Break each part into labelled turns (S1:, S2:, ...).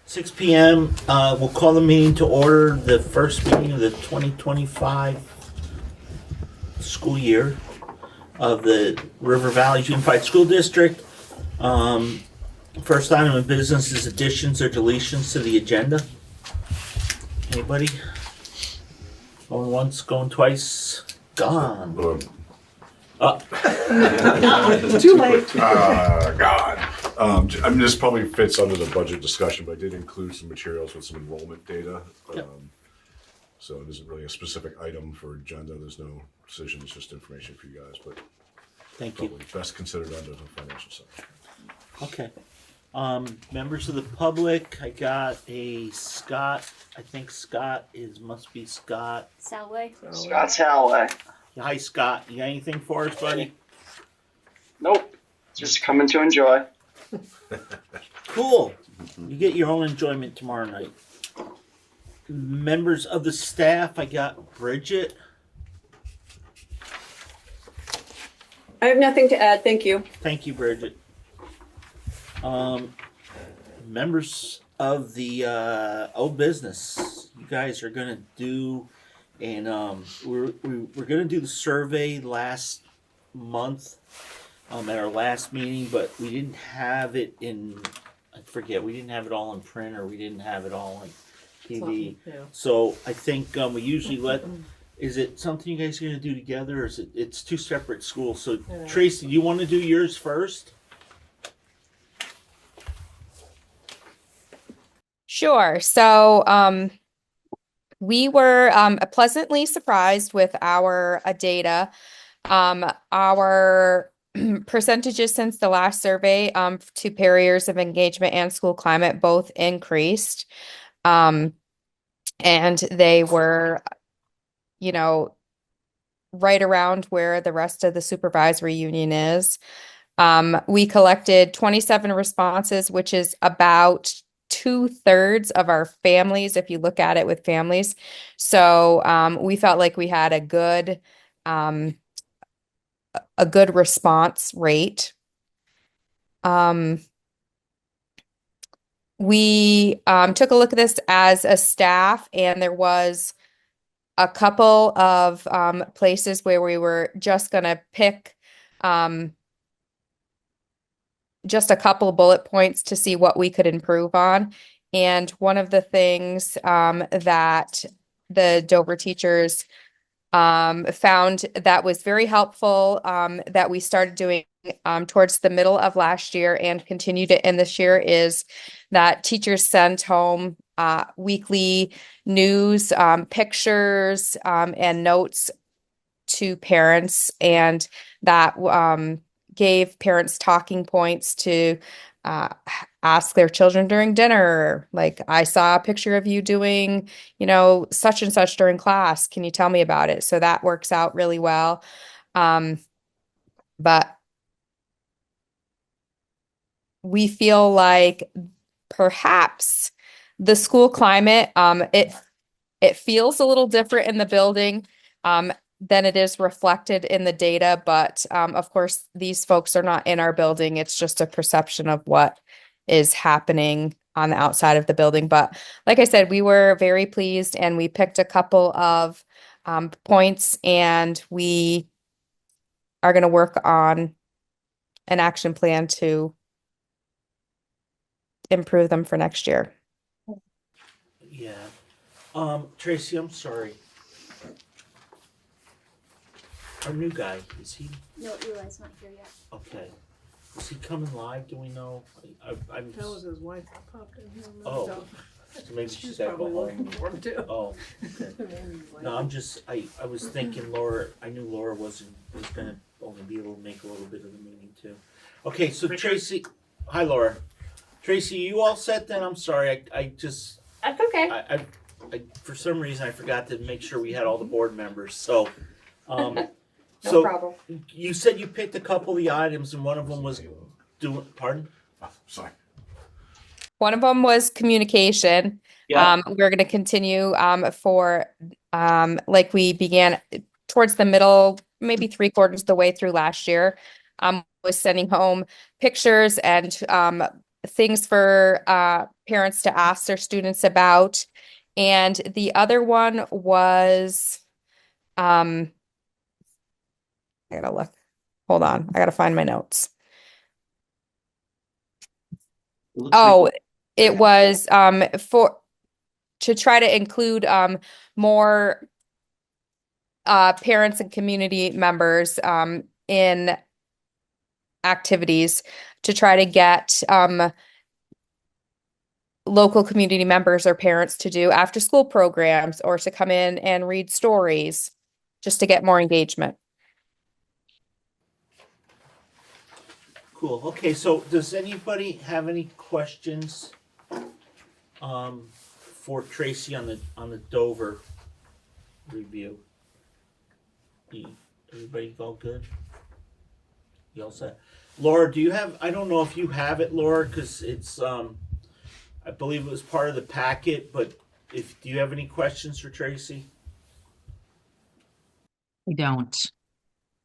S1: 6 p.m. We'll call the meeting to order, the first meeting of the 2025 school year of the River Valley Unified School District. First item of business is additions or deletions to the agenda. Anybody? Going once, going twice, gone.
S2: Too late.
S3: God. I mean, this probably fits under the budget discussion, but I did include some materials with some enrollment data.
S1: Yep.
S3: So it isn't really a specific item for agenda. There's no decision. It's just information for you guys, but
S1: Thank you.
S3: probably best considered under the financial section.
S1: Okay. Members of the public, I got a Scott. I think Scott must be Scott.
S4: Salway.
S5: Scott Salway.
S1: Hi, Scott. You got anything for us, buddy?
S5: Nope. Just coming to enjoy.
S1: Cool. You get your own enjoyment tomorrow night. Members of the staff, I got Bridget.
S2: I have nothing to add, thank you.
S1: Thank you, Bridget. Members of the old business, you guys are gonna do, and we're gonna do the survey last month at our last meeting, but we didn't have it in. I forget, we didn't have it all in print, or we didn't have it all on TV.
S2: Yeah.
S1: So I think we usually let. Is it something you guys are gonna do together, or is it? It's two separate schools. So
S2: Yeah.
S1: Tracy, do you want to do yours first?
S6: Sure. So we were pleasantly surprised with our data. Our percentages since the last survey to barriers of engagement and school climate both increased. And they were, right around where the rest of the supervisory union is. We collected 27 responses, which is about 2/3 of our families, if you look at it with families. So we felt like we had a good response rate. We took a look at this as a staff, and there was a couple of places where we were just going to pick just a couple of bullet points to see what we could improve on. And one of the things that the Dover teachers found that was very helpful that we started doing towards the middle of last year and continued it in this year is that teachers sent home weekly news, pictures, and notes to parents, and that gave parents talking points to ask their children during dinner. Like, I saw a picture of you doing, such and such during class. Can you tell me about it? So that works out really well. But we feel like perhaps the school climate, it feels a little different in the building than it is reflected in the data. But of course, these folks are not in our building. It's just a perception of what is happening on the outside of the building. But like I said, we were very pleased, and we picked a couple of points, and we are going to work on an action plan to improve them for next year.
S1: Yeah. Tracy, I'm sorry. Our new guy, is he
S4: No, Eli's not here yet.
S1: okay? Is he coming live? Do we know? I'm
S2: That was his wife that popped in here.
S1: Oh.
S2: So
S1: so maybe she's
S2: she's
S1: got to go
S2: probably looking
S1: home.
S2: for him too.
S1: Oh, okay.
S2: Maybe he's like-
S1: No, I'm just. I was thinking Laura. I knew Laura was gonna only be able to make a little bit of the meeting too. Okay, so Tracy. Hi, Laura. Tracy, you all set then? I'm sorry. I just.
S4: That's okay.
S1: I for some reason I forgot to make sure we had all the board members. So,
S2: No
S1: so
S2: problem.
S1: you said you picked a couple of the items, and one of them was doing. Pardon?
S3: Oh, sorry.
S6: One of them was communication.
S1: Yeah.
S6: We're going to continue for like we began towards the middle, maybe 3/4 of the way through last year. Was sending home pictures and things for parents to ask their students about. And the other one was, I gotta look. Hold on, I gotta find my notes.
S1: It looks like-
S6: Oh, it was to try to include more parents and community members in activities to try to get local community members or parents to do after school programs or to come in and read stories just to get more engagement.
S1: Cool. Okay, so does anybody have any questions for Tracy on the Dover review? Everybody all good? You all set? Laura, do you have, I don't know if you have it, Laura, because it's I believe it was part of the packet, but do you have any questions for Tracy?
S7: I don't.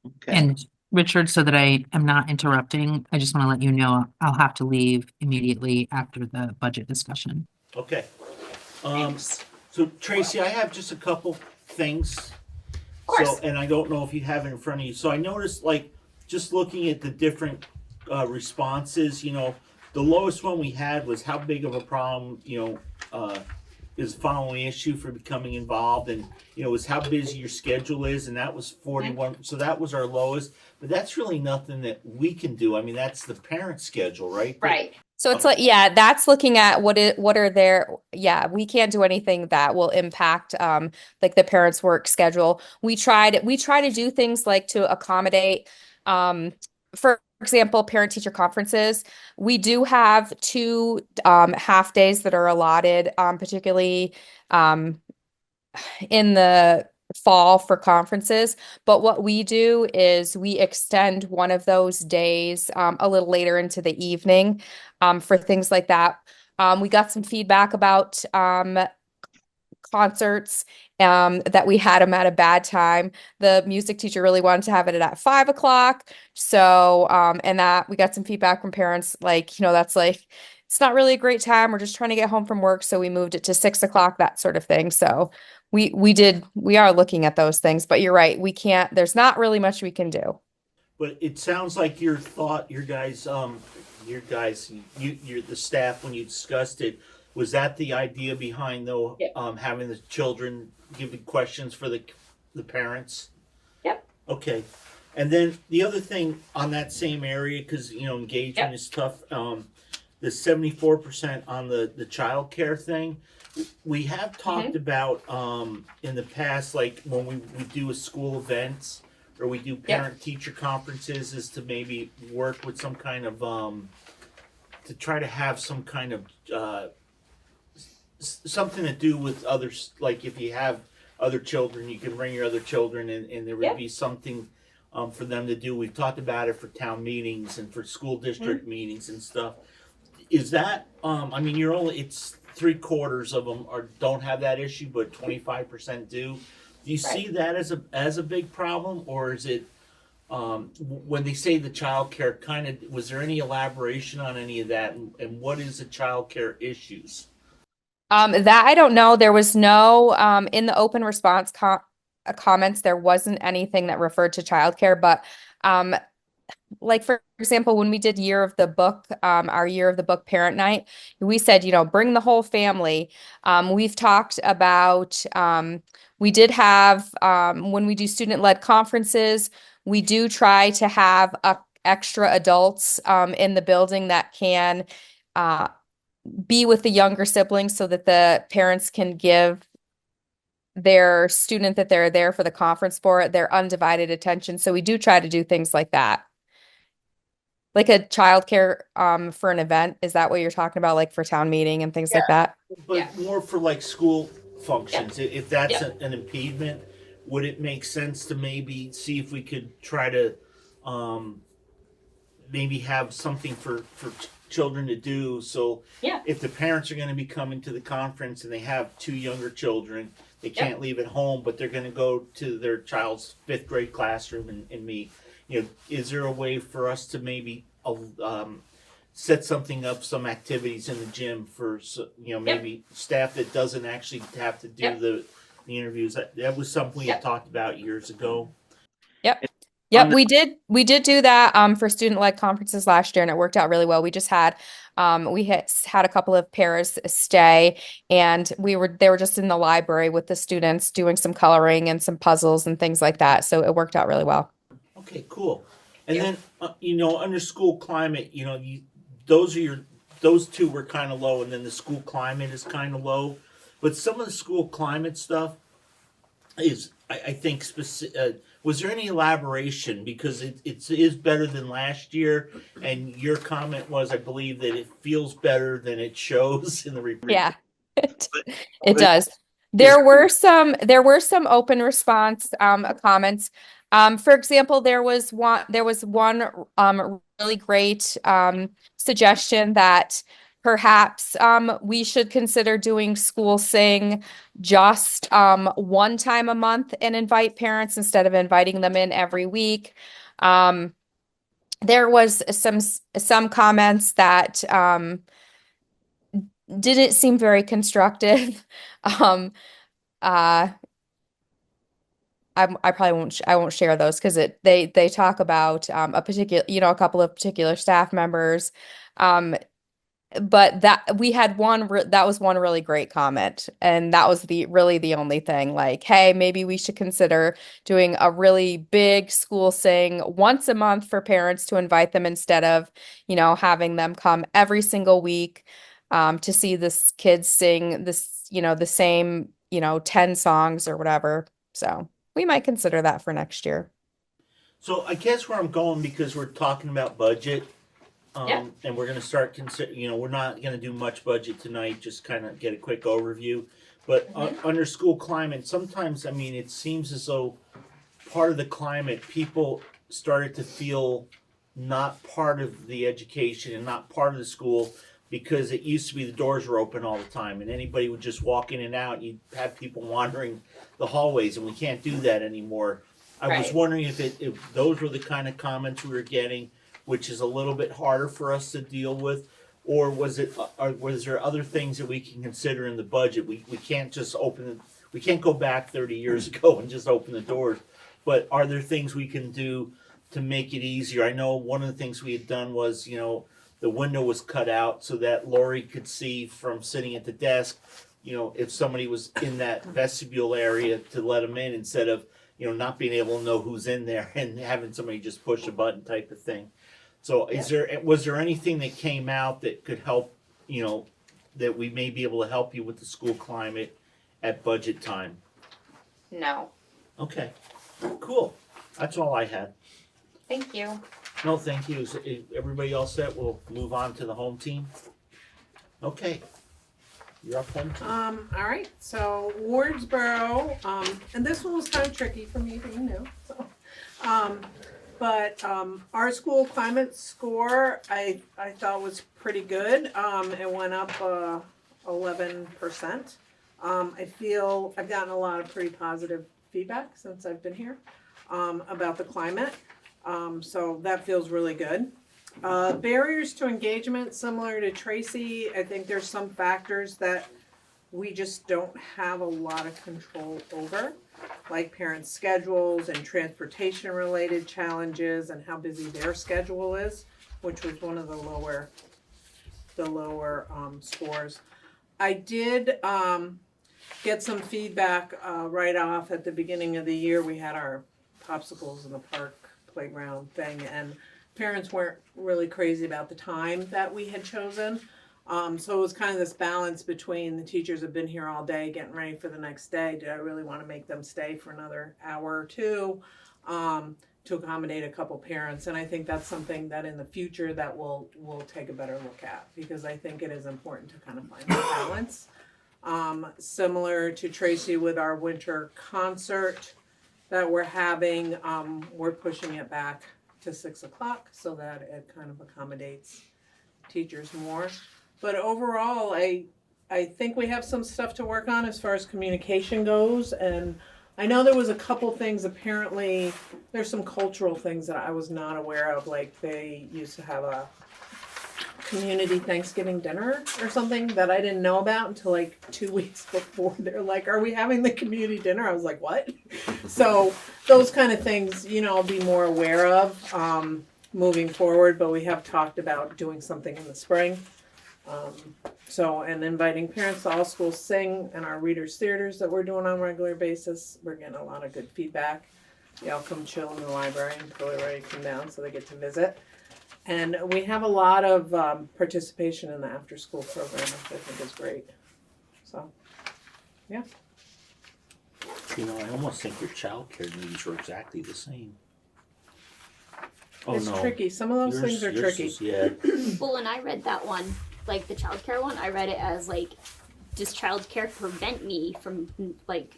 S1: Okay.
S7: And Richard, so that I am not interrupting, I just want to let you know I'll have to leave immediately after the budget discussion.
S1: Okay. So Tracy, I have just a couple things.
S2: Of course.
S1: So, and I don't know if you have it in front of you. So I noticed, like, just looking at the different responses, the lowest one we had was how big of a problem, is the following issue for becoming involved, and was how busy your schedule is, and that was 41. So that was our lowest, but that's really nothing that we can do. I mean, that's the parent schedule, right?
S2: Right.
S6: So it's like, yeah, that's looking at what are their, yeah, we can't do anything that will impact like the parents' work schedule. We try to do things like to accommodate, for example, parent-teacher conferences. We do have 2 half days that are allotted, particularly in the fall for conferences. But what we do is we extend one of those days a little later into the evening for things like that. We got some feedback about concerts that we had them at a bad time. The music teacher really wanted to have it at 5 o'clock. So, and that we got some feedback from parents like, that's like, it's not really a great time. We're just trying to get home from work. So we moved it to 6 o'clock, that sort of thing. So we are looking at those things, but you're right. There's not really much we can do.
S1: But it sounds like your guys, the staff, when you discussed it, was that the idea behind though, having the children giving questions for the parents?
S2: Yep.
S1: Okay. And then the other thing on that same area, because engagement is tough. The 74% on the child care thing, we have talked about in the past, like when we do a school events or we do parent teacher conferences, is to maybe work with some kind of to try to have some kind of something to do with others. Like if you have other children, you can bring your other children, and there would be something for them to do. We've talked about it for town meetings and for school district meetings and stuff. Is that I mean, it's 3/4 of them don't have that issue, but 25% do. Do you see that as a big problem, or is it when they say the child care kind of, was there any elaboration on any of that, and what is the child care issues?
S6: That I don't know. There was no in the open response comments, there wasn't anything that referred to childcare, but like for example, when we did Year of the Book, our Year of the Book parent night, we said, bring the whole family. We've talked about, we did have, when we do student-led conferences, we do try to have extra adults in the building that can be with the younger siblings so that the parents can give their student that they're there for the conference for their undivided attention. So we do try to do things like that. Like a childcare for an event. Is that what you're talking about? Like for town meeting and things like that?
S1: But more for like school functions. If that's an impediment, would it make sense to maybe see if we could try to maybe have something for children to do? So if the parents are going to be coming to the conference and they have 2 younger children, they can't leave at home, but they're going to go to their child's 5th grade classroom and meet. Is there a way for us to maybe set something up, some activities in the gym for, maybe staff that doesn't actually have to do
S2: Yep.
S1: the interviews. That was something we had talked about years ago.
S6: Yep.
S5: On
S6: Yep,
S5: the-
S6: we did do that for student-led conferences last year, and it worked out really well. We just had had a couple of pairs stay, and they were just in the library with the students doing some coloring and some puzzles and things like that. So it worked out really well.
S1: Okay, cool. And
S2: Yeah.
S1: then under school climate, those two were kind of low, and then the school climate is kind of low. But some of the school climate stuff is, I think, specific. Was there any elaboration, because it is better than last year, and your comment was, I believe, that it feels better than it shows in the report.
S6: Yeah, it does. There were some open response comments. For example, there was one really great suggestion that perhaps we should consider doing school sing just one time a month and invite parents instead of inviting them in every week. There was some comments that didn't seem very constructive. I probably won't share those because they talk about a couple of particular staff members. But that was one really great comment, and that was really the only thing. Like, hey, maybe we should consider doing a really big school sing once a month for parents to invite them instead of, having them come every single week to see this kids sing this, the same, 10 songs or whatever. So we might consider that for next year.
S1: So I guess where I'm going, because we're talking about budget,
S2: Yeah.
S1: and we're going to start we're not going to do much budget tonight, just kind of get a quick overview. But under school climate, sometimes, it seems as though part of the climate, people started to feel not part of the education and not part of the school, because it used to be the doors were open all the time and anybody would just walk in and out. You'd have people wandering the hallways, and we can't do that anymore. I was
S2: Right.
S1: wondering if those were the kind of comments we were getting, which is a little bit harder for us to deal with, or was there other things that we can consider in the budget? We can't just we can't go back 30 years ago and just open the doors, but are there things we can do to make it easier? I know one of the things we had done was, the window was cut out so that Lori could see from sitting at the desk, if somebody was in that vestibule area, to let them in instead of, not being able to know who's in there and having somebody just push a button type of thing. So was there anything that came out that could help, that we may be able to help you with the school climate at budget time?
S6: No,
S1: Okay, cool. That's all I had.
S6: thank you.
S1: No, thank you. Is everybody all set? We'll move on to the home team. Okay. You're up, home team.
S8: All right, so Wardsboro, and this one was kind of tricky for me being new, so. But our school climate score, I thought was pretty good. It went up 11%. I feel I've gotten a lot of pretty positive feedback since I've been here about the climate. So that feels really good. Barriers to engagement, similar to Tracy, I think there's some factors that we just don't have a lot of control over, like parents' schedules and transportation related challenges and how busy their schedule is, which was one of the lower scores. I did get some feedback right off at the beginning of the year. We had our popsicles in the park playground thing, and parents weren't really crazy about the time that we had chosen. So it was kind of this balance between the teachers have been here all day getting ready for the next day. Did I really want to make them stay for another hour or two to accommodate a couple parents? And I think that's something that in the future that we'll take a better look at, because I think it is important to kind of find that balance. Similar to Tracy with our winter concert that we're having, we're pushing it back to 6 o'clock so that it kind of accommodates teachers more. But overall, I think we have some stuff to work on as far as communication goes. And I know there was a couple things, apparently there's some cultural things that I was not aware of, like they used to have community Thanksgiving dinner or something that I didn't know about until like 2 weeks before. They're like, "Are we having the community dinner?" I was like, "What?" So those kind of things, I'll be more aware of moving forward. But we have talked about doing something in the spring. And inviting parents to all schools sing and our readers theaters that we're doing on a regular basis. We're getting a lot of good feedback. They all come chill in the library until they're ready to come down so they get to visit. And we have a lot of participation in the after school program, which I think is great. So, yeah.
S1: I almost think your childcare needs are exactly the same. Oh,
S8: It's
S1: no.
S8: tricky. Some of those things are
S1: Yours
S8: tricky.
S1: is- yeah.
S4: Well, when I read that one, like the childcare one, I read it as like, does childcare prevent me from like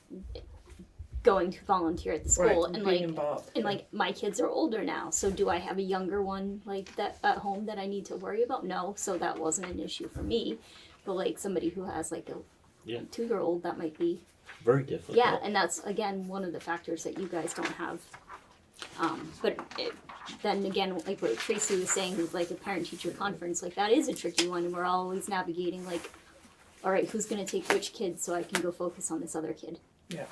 S4: going to volunteer at the school?
S8: Right,
S4: And
S8: being
S4: like,
S8: involved.
S4: and like my kids are older now, so do I have a younger one like that at home that I need to worry about? No, so that wasn't an issue for me. But like somebody who has like a
S1: Yeah.
S4: 2-year-old, that might be.
S1: Very difficult.
S4: Yeah, and that's again one of the factors that you guys don't have. Then again, like what Tracy was saying with like a parent-teacher conference, like that is a tricky one, and we're always navigating like, all right, who's gonna take which kid so I can go focus on this other kid.
S8: Yeah.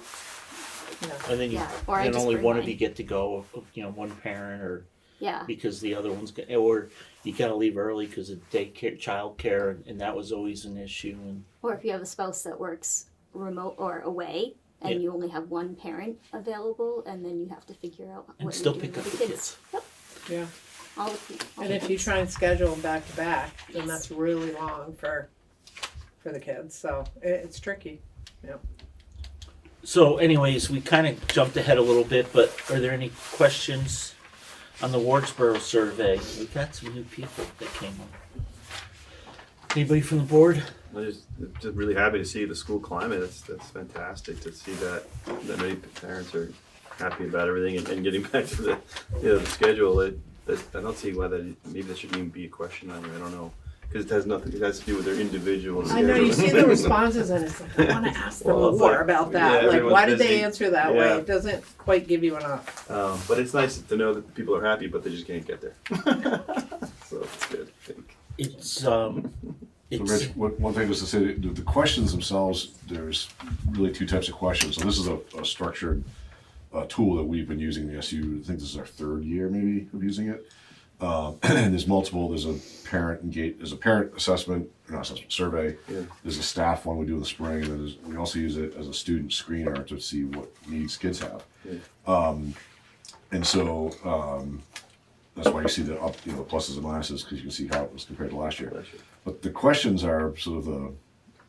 S1: And then
S4: Yeah, or I
S1: then
S4: just
S1: only
S4: bring
S1: one of
S4: mine.
S1: you get to go, one parent, or
S4: Yeah,
S1: because the other one's or you gotta leave early because of daycare, childcare, and that was always an issue. And
S4: or if you have a spouse that works remote or away, and
S1: Yeah.
S4: you only have one parent available, and then you have to figure out
S1: And
S4: what
S1: still
S4: you're doing
S1: pick
S4: with
S1: up
S4: the
S1: the
S4: kids. Yep,
S8: Yeah.
S4: all the all
S8: And
S4: the
S8: if you
S4: kids.
S8: try and schedule them back to back, then
S4: Yes.
S8: that's really long for the kids. So it's tricky.
S1: so, anyways, we kind of jumped ahead a little bit, but are there any questions on the Wardsboro survey? We got some new people that came on. Anybody from the board?
S9: I'm just really happy to see the school climate. That's fantastic to see that many parents are happy about everything and getting back to the the schedule. I don't see why maybe that shouldn't even be a question on here. I don't know, because it has nothing. It has to do with their individual.
S8: I know, you
S9: schedule.
S8: see the responses and it's like, I want to ask them
S9: Well, it's
S8: more
S9: like-
S8: about
S9: yeah,
S8: that. Like,
S9: everyone's
S8: why did they
S9: busy.
S8: answer that way?
S9: Yeah.
S8: It doesn't quite give you enough.
S9: But it's nice to know that the people are happy, but they just can't get there. So it's good, I think.
S1: It's
S3: So Rich, one thing was to say, the questions themselves, there's really two types of questions. So this is a structured tool that we've been using in the SU. I think this is our 3rd year maybe of using it. And there's multiple, there's a parent assessment, not assessment, survey.
S9: Yeah.
S3: There's a staff one we do in the spring, and then we also use it as a student screener to see what needs kids have.
S9: Yeah.
S3: And so that's why you see the up, the pluses and minuses, because you can see how it was compared to last year. But the questions are sort of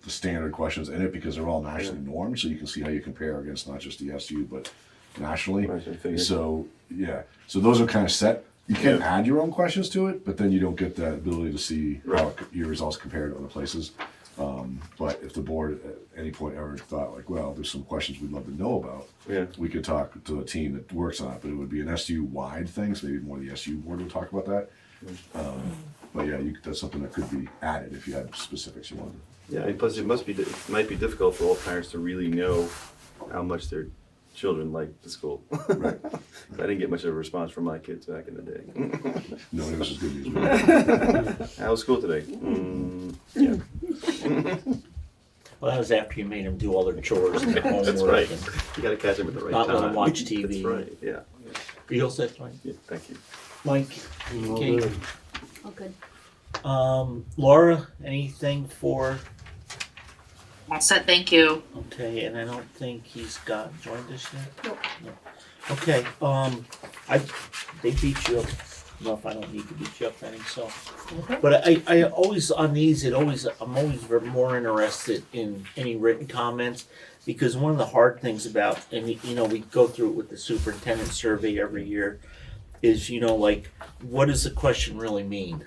S3: the standard questions in it because they're all nationally normed, so you can see how you compare against not just the SU but nationally.
S9: Right, I figured.
S3: So so those are kind of set. You can
S9: Yeah.
S3: add your own questions to it, but then you don't get that ability to see how your results compare to other places. But if the board at any point ever thought like, well, there's some questions we'd love to know about,
S9: Yeah.
S3: we could talk to a team that works on it, but it would be an SU-wide thing, so maybe more the SU board would talk about that. But yeah, that's something that could be added if you had specifics you wanted.
S9: Yeah, and plus it might be difficult for all parents to really know how much their children like the school.
S3: Right.
S9: I didn't get much of a response from my kids back in the day.
S3: No, this is good news.
S9: How was school today? Yeah.
S1: Well, that was after you made them do all their chores and their homework.
S9: That's right.
S1: And
S9: You gotta catch them at the right
S1: Not
S9: time.
S1: let 'em watch TV.
S9: That's right, yeah.
S1: are you all set, Mike?
S9: Yeah, thank you.
S1: Mike? Okay.
S4: Oh, good.
S1: Laura, anything for?
S7: All set, thank you.
S1: Okay, and I don't think he's joined us yet.
S4: Nope.
S1: No. Okay. They beat you up. No, if I don't need to beat you up any, so.
S8: Okay.
S1: But I always on these I'm always more interested in any written comments, because one of the hard things about, and we go through it with the superintendent survey every year, is like, what does the question really mean?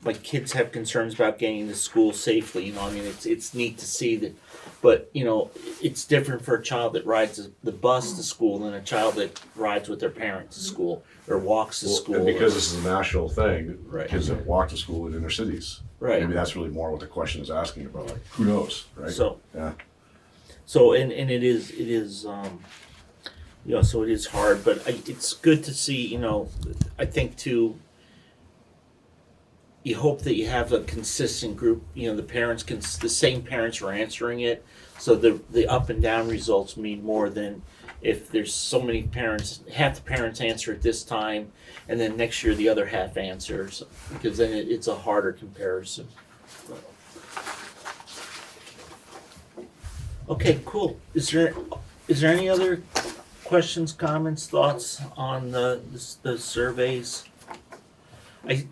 S1: Like kids have concerns about getting to school safely. I mean, it's neat to see that, but it's different for a child that rides the bus to school than a child that rides with their parents to school or walks to school.
S3: And because this is a national thing,
S1: Right.
S3: kids that walk to school in inner cities.
S1: Right.
S3: Maybe that's really more what the question is asking about. Like, who knows, right?
S1: So
S3: Yeah.
S1: and it is so it is hard, but it's good to see. I think too. you hope that you have a consistent group, you know, the same parents are answering it, so the up and down results mean more than if there's so many parents, half the parents answer at this time, and then next year the other half answers, because then it's a harder comparison. Okay, cool. Is there any other questions, comments, thoughts on the surveys?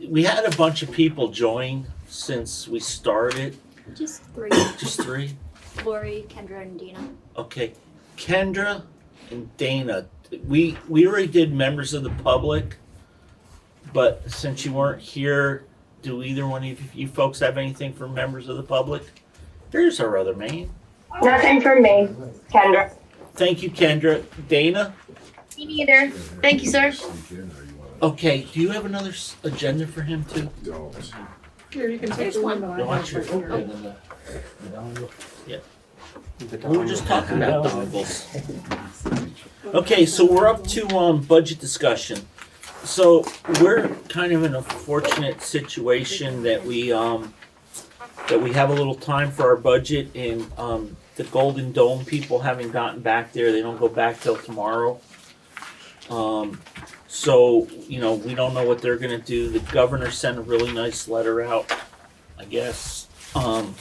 S1: We had a bunch of people join since we started.
S4: Just three.
S1: Just three?
S4: Lori, Kendra, and Dana.
S1: Okay. Kendra and Dana, we already did members of the public, but since you weren't here, do either one of you folks have anything for members of the public? Here's our other main.
S10: Nothing from me, Kendra.
S1: Thank you, Kendra. Dana?
S10: Me neither. Thank you, sir.
S1: Okay, do you have another agenda for him too?
S8: Here, you can take
S4: There's
S8: the
S4: one.
S8: one that
S1: You
S8: I
S1: want
S8: have
S1: your,
S8: right here.
S1: okay, then yeah. We were just talking about dongles. Okay, so we're up to budget discussion. So we're kind of in a fortunate situation that we have a little time for our budget, and the Golden Dome people haven't gotten back there. They don't go back till tomorrow. So, you know, we don't know what they're gonna do. The governor sent a really nice letter out, I guess, to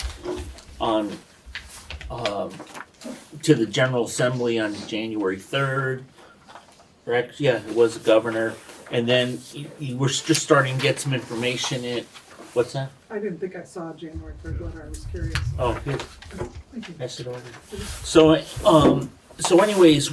S1: the General Assembly on January 3rd. Or actually, yeah, it was the governor. And then we're just starting to get some information in. What's that?
S8: I didn't think I saw January 3rd letter, I was curious.
S1: Oh, here,
S8: Thank you.
S1: pass it over. So anyways,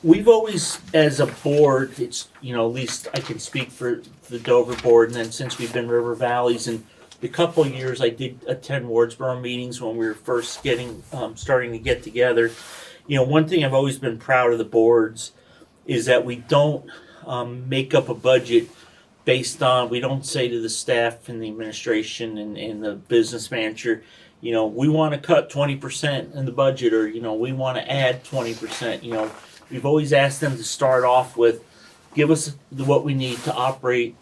S1: we've always, as a board, it's, you know, at least I can speak for the Dover board, and then since we've been River Valleys, and the couple of years I did attend Wardsboro meetings when we were first starting to get together. You know, one thing I've always been proud of the boards is that we don't make up a budget based on, we don't say to the staff and the administration and the business manager, you know, we want to cut 20% in the budget, or, you know, we want to add 20%. You know, we've always asked them to start off with, give us what we need to operate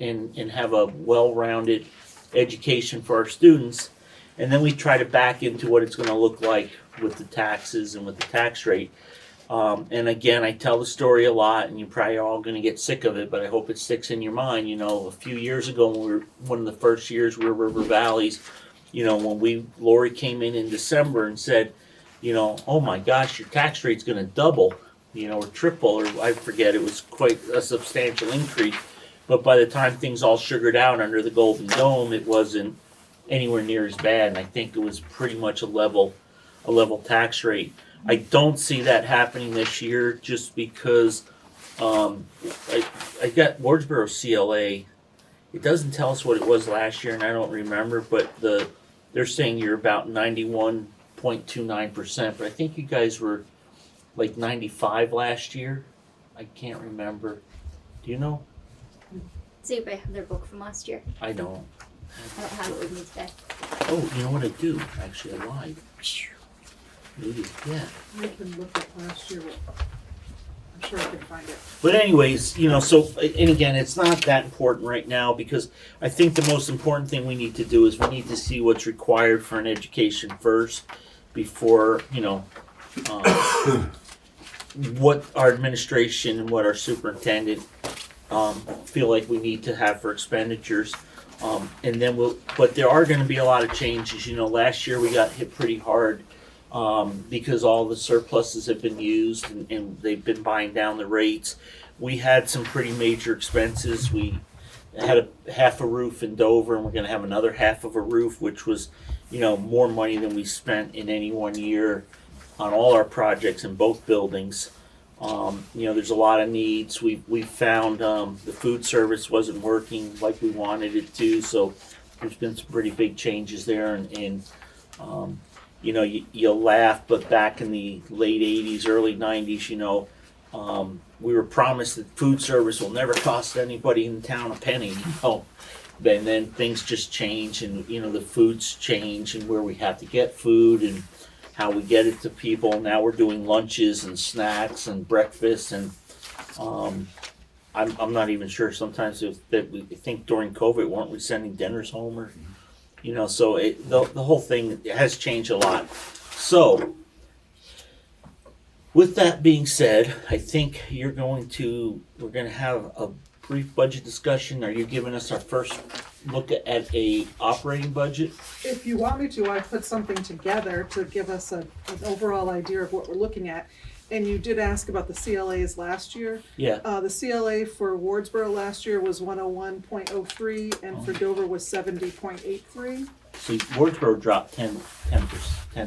S1: and have a well-rounded education for our students, and then we try to back into what it's going to look like with the taxes and with the tax rate. And again, I tell the story a lot, and you're probably all going to get sick of it, but I hope it sticks in your mind. You know, a few years ago, when we were one of the first years we were River Valleys, you know, when Lori came in December and said, you know, oh my gosh, your tax rate's going to double, you know, or triple, or I forget, it was quite a substantial increase. But by the time things all sugared out under the Golden Dome, it wasn't anywhere near as bad, and I think it was pretty much a level tax rate. I don't see that happening this year, just because I got Wardsboro CLA. It doesn't tell us what it was last year, and I don't remember, but they're saying you're about 91.29%, but I think you guys were like 95 last year. I can't remember. Do you know?
S4: See if I have their book from last year.
S1: I don't.
S4: I don't have it with me today.
S1: Oh, you know what I do? Actually, I lied. Maybe, yeah.
S8: I can look at last year, I'm sure I can find it.
S1: But anyways, you know, so, and again, it's not that important right now, because I think the most important thing we need to do is we need to see what's required for an education first, before, you know, what our administration and what our superintendent feel like we need to have for expenditures. And then but there are gonna be a lot of changes. You know, last year we got hit pretty hard because all the surpluses have been used, and they've been buying down the rates. We had some pretty major expenses. We had a half a roof in Dover, and we're gonna have another half of a roof, which was, you know, more money than we spent in any one year on all our projects in both buildings. You know, there's a lot of needs. We found the food service wasn't working like we wanted it to, so there's been some pretty big changes there. And you know, you'll laugh, but back in the late 80s, early 90s, you know, we were promised that food service will never cost anybody in town a penny, you know. And then things just change, and, you know, the foods change, and where we have to get food and how we get it to people. Now we're doing lunches and snacks and breakfast, and I'm not even sure sometimes if that we think during COVID weren't we sending dinners home or, you know, so the whole thing has changed a lot. So with that being said, I think we're going to have a brief budget discussion. Are you giving us our first look at a operating budget?
S11: If you want me to, I put something together to give us an overall idea of what we're looking at. And you did ask about the CLAs last year.
S1: Yeah.
S11: The CLA for Wardsboro last year was 101.03 and for Dover was 70.83.
S1: So Wardsboro dropped 10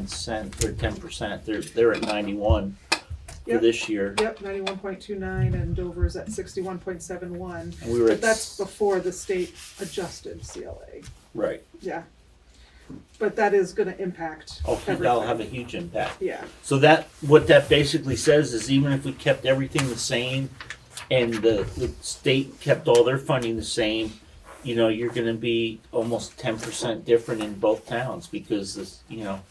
S1: cents or 10%. They're at 91 for
S11: Yep.
S1: this year.
S11: Yep, 91.29 and Dover's at 61.71.
S1: And we were
S11: But
S1: at
S11: that's before the state adjusted CLA.
S1: right.
S11: Yeah. But that is gonna impact
S1: Okay, that'll
S11: everything.
S1: have a huge impact.
S11: Yeah,
S1: So what that basically says is even if we kept everything the same and the state kept all their funding the same, you know, you're gonna be almost 10% different in both towns because this, you know,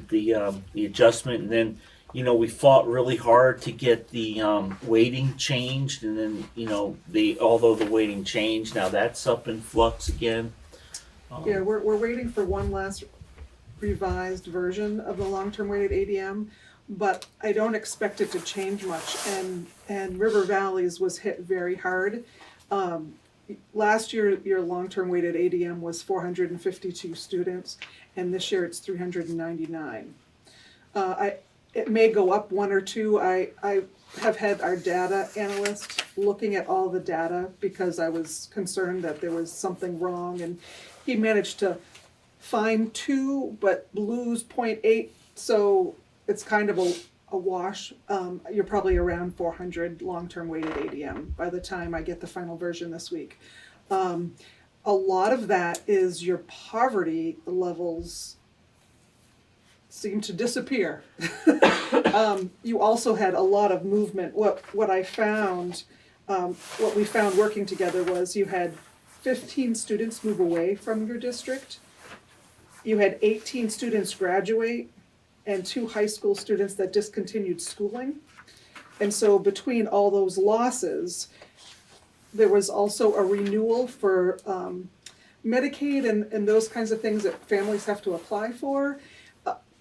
S1: the adjustment, and then, you know, we fought really hard to get the weighting changed, and then, you know, although the weighting changed, now that's up in flux again.
S11: yeah, we're waiting for one last revised version of the long-term weighted ADM, but I don't expect it to change much, and River Valley's was hit very hard. Last year, your long-term weighted ADM was 452 students, and this year it's 399. It may go up one or two. I have had our data analyst looking at all the data because I was concerned that there was something wrong, and he managed to find 2 but lose 0.8, so it's kind of a wash. You're probably around 400 long-term weighted ADM by the time I get the final version this week. A lot of that is your poverty levels seem to disappear. You also had a lot of movement. What I found, what we found working together was you had 15 students move away from your district. You had 18 students graduate and 2 high school students that discontinued schooling. And so between all those losses, there was also a renewal for Medicaid and those kinds of things that families have to apply for.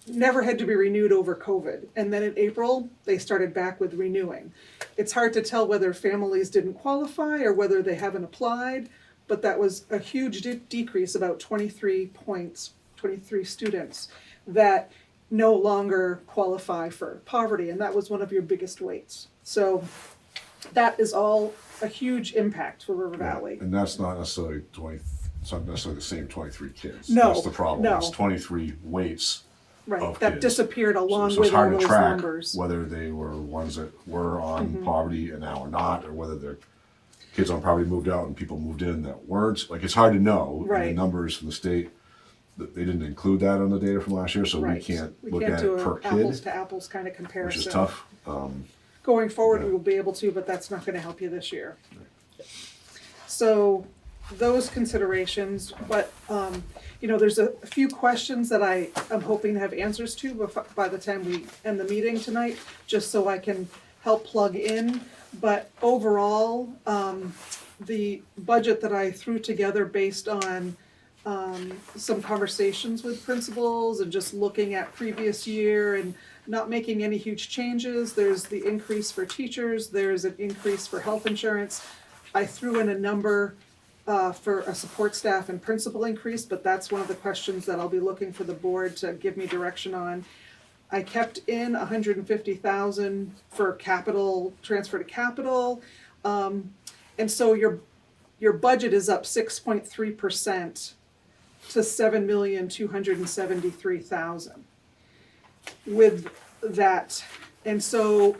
S11: Never had to be renewed over COVID. And then in April, they started back with renewing. It's hard to tell whether families didn't qualify or whether they haven't applied, but that was a huge decrease, about 23 points, 23 students that no longer qualify for poverty, and that was one of your biggest weights. So that is all a huge impact for River Valley.
S3: And that's not necessarily it's not necessarily the same 23 kids.
S11: No,
S3: That's the problem.
S11: no.
S3: It's 23 weights.
S11: Right,
S3: of
S11: that
S3: kids.
S11: disappeared along
S3: So
S11: with
S3: it's
S11: all
S3: hard to
S11: those
S3: track
S11: numbers.
S3: whether they were ones that were on
S11: Mm-hmm.
S3: poverty and now are not, or whether their kids on poverty moved out and people moved in that weren't. Like, it's hard to know. And
S11: Right.
S3: the numbers from the state, they didn't include that on the data from last year, so we
S11: Right.
S3: can't
S11: We
S3: look
S11: can't
S3: at
S11: do
S3: it per
S11: an apples
S3: kid,
S11: to apples kind of comparison.
S3: which is tough.
S11: Going forward,
S3: Yeah.
S11: we will be able to, but that's not gonna help you this year. So, those considerations, but, you know, there's a few questions that I'm hoping to have answers to by the time we end the meeting tonight, just so I can help plug in. But overall, the budget that I threw together based on some conversations with principals and just looking at previous year and not making any huge changes. There's the increase for teachers, there's an increase for health insurance. I threw in a number for a support staff and principal increase, but that's one of the questions that I'll be looking for the board to give me direction on. I kept in 150,000 for capital, transfer to capital. And so your budget is up 6.3% to 7,273,000 with that. And so